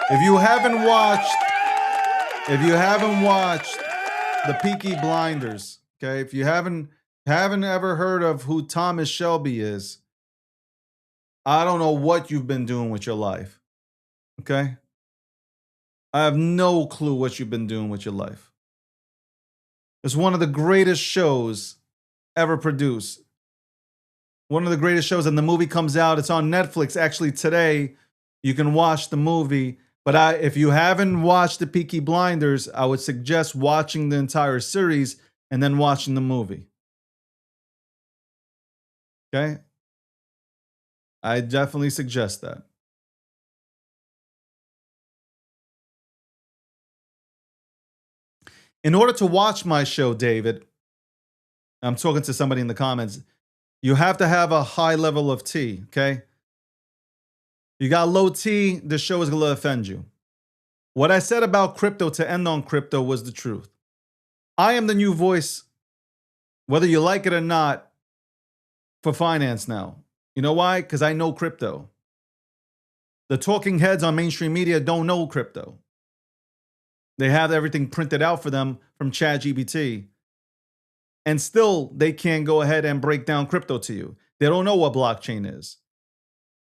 [SPEAKER 2] If you haven't watched the Peaky Blinders, okay, if you haven't ever heard of who Thomas Shelby is, I don't know what you've been doing with your life. Okay? I have no clue what you've been doing with your life. It's one of the greatest shows ever produced. One of the greatest shows, and the movie comes out. It's on Netflix actually today. You can watch the movie. But if you haven't watched the Peaky Blinders, I would suggest watching the entire series and then watching the movie. Okay? I definitely suggest that. In order to watch my show, David, I'm talking to somebody in the comments, you have to have a high level of T, okay? You got low T, the show is going to offend you. What I said about crypto to end on crypto was the truth. I am the new voice, whether you like it or not, for finance now. You know why? Because I know crypto. The talking heads on mainstream media don't know crypto. They have everything printed out for them from ChatGPT. And still, they can't go ahead and break down crypto to you. They don't know what blockchain is.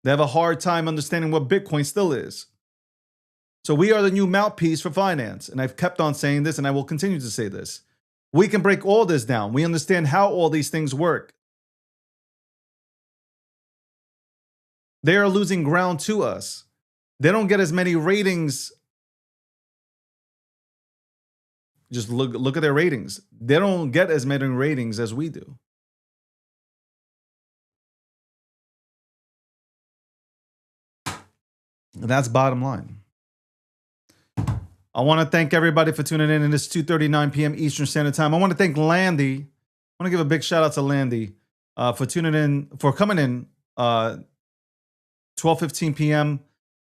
[SPEAKER 2] They have a hard time understanding what Bitcoin still is. So we are the new mouthpiece for finance. And I've kept on saying this, and I will continue to say this. We can break all this down. We understand how all these things work. They are losing ground to us. They don't get as many ratings. Just look at their ratings. They don't get as many ratings as we do. And that's bottom line. I want to thank everybody for tuning in. It's 2:39 p.m. Eastern Standard Time. I want to thank Landy. I want to give a big shout out to Landy for tuning in, for coming in 12:15 p.m.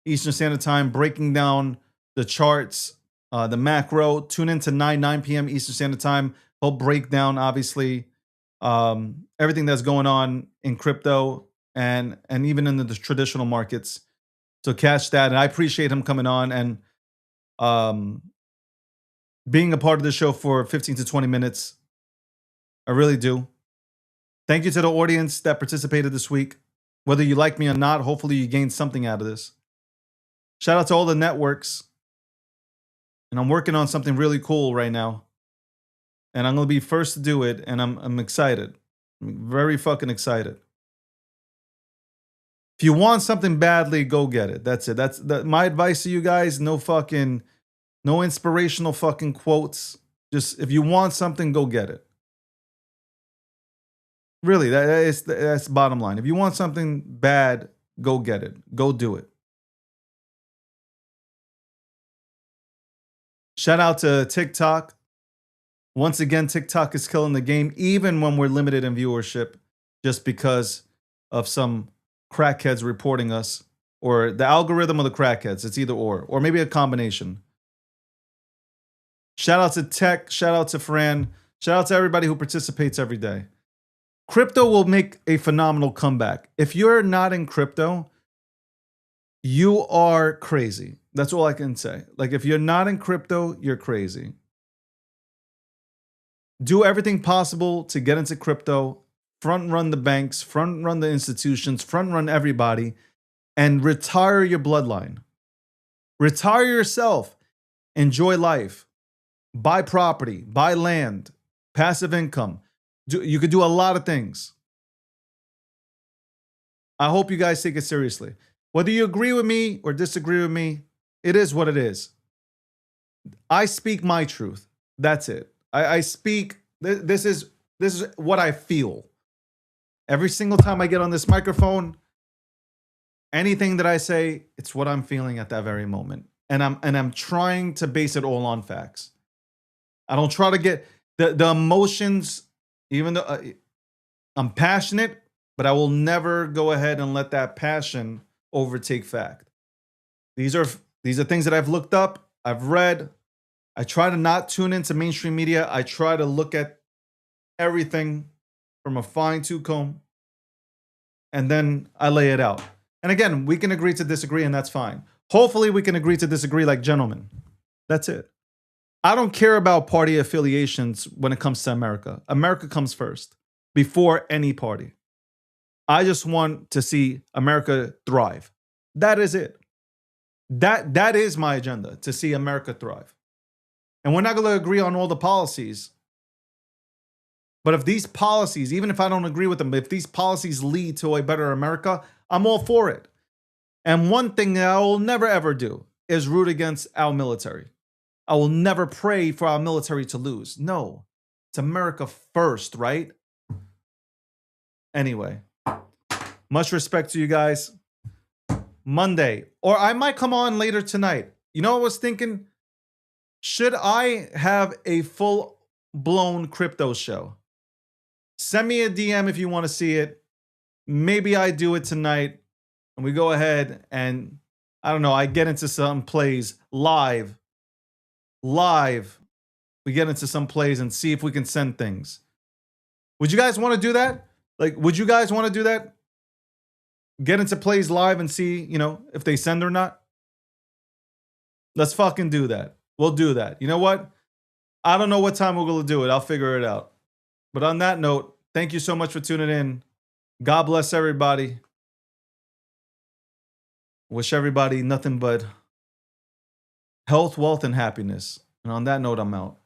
[SPEAKER 2] Eastern Standard Time, breaking down the charts, the macro. Tune in to 9 p.m. Eastern Standard Time. He'll break down, obviously, everything that's going on in crypto and even in the traditional markets. So catch that. And I appreciate him coming on and being a part of the show for 15 to 20 minutes. I really do. Thank you to the audience that participated this week. Whether you like me or not, hopefully you gained something out of this. Shout out to all the networks. And I'm working on something really cool right now. And I'm going to be first to do it. And I'm excited. I'm very fucking excited. If you want something badly, go get it. That's it. That's my advice to you guys. No inspirational fucking quotes. Just if you want something, go get it. Really, that's the bottom line. If you want something bad, go get it. Go do it. Shout out to TikTok. Once again, TikTok is killing the game, even when we're limited in viewership, just because of some crackheads reporting us, or the algorithm of the crackheads. It's either or maybe a combination. Shout out to Tech. Shout out to Fran. Shout out to everybody who participates every day. Crypto will make a phenomenal comeback. If you're not in crypto, you are crazy. That's all I can say. Like, if you're not in crypto, you're crazy. Do everything possible to get into crypto. Front run the banks, front run the institutions, front run everybody, and retire your bloodline. Retire yourself. Enjoy life. Buy property, buy land, passive income. You could do a lot of things. I hope you guys take it seriously. Whether you agree with me or disagree with me, it is what it is. I speak my truth. That's it. I speak, this is what I feel. Every single time I get on this microphone, anything that I say, it's what I'm feeling at that very moment. And I'm trying to base it all on facts. I don't try to get the emotions, even though I'm passionate, but I will never go ahead and let that passion overtake fact. These are things that I've looked up, I've read. I try to not tune into mainstream media. I try to look at everything from a fine-tooth comb, and then I lay it out. And again, we can agree to disagree, and that's fine. Hopefully, we can agree to disagree like gentlemen. That's it. I don't care about party affiliations when it comes to America. America comes first, before any party. I just want to see America thrive. That is it. That is my agenda, to see America thrive. And we're not going to agree on all the policies. But if these policies, even if I don't agree with them, if these policies lead to a better America, I'm all for it. And one thing that I will never ever do is root against our military. I will never pray for our military to lose. No, it's America first, right? Anyway, much respect to you guys. Monday, or I might come on later tonight. You know what I was thinking? Should I have a full-blown crypto show? Send me a DM if you want to see it. Maybe I do it tonight, and we go ahead and, I don't know, I get into some plays live. We get into some plays and see if we can send things. Would you guys want to do that? Like, would you guys want to do that? Get into plays live and see, if they send or not? Let's fucking do that. We'll do that. You know what? I don't know what time we're going to do it. I'll figure it out. But on that note, thank you so much for tuning in. God bless everybody. Wish everybody nothing but health, wealth, and happiness. And on that note, I'm out.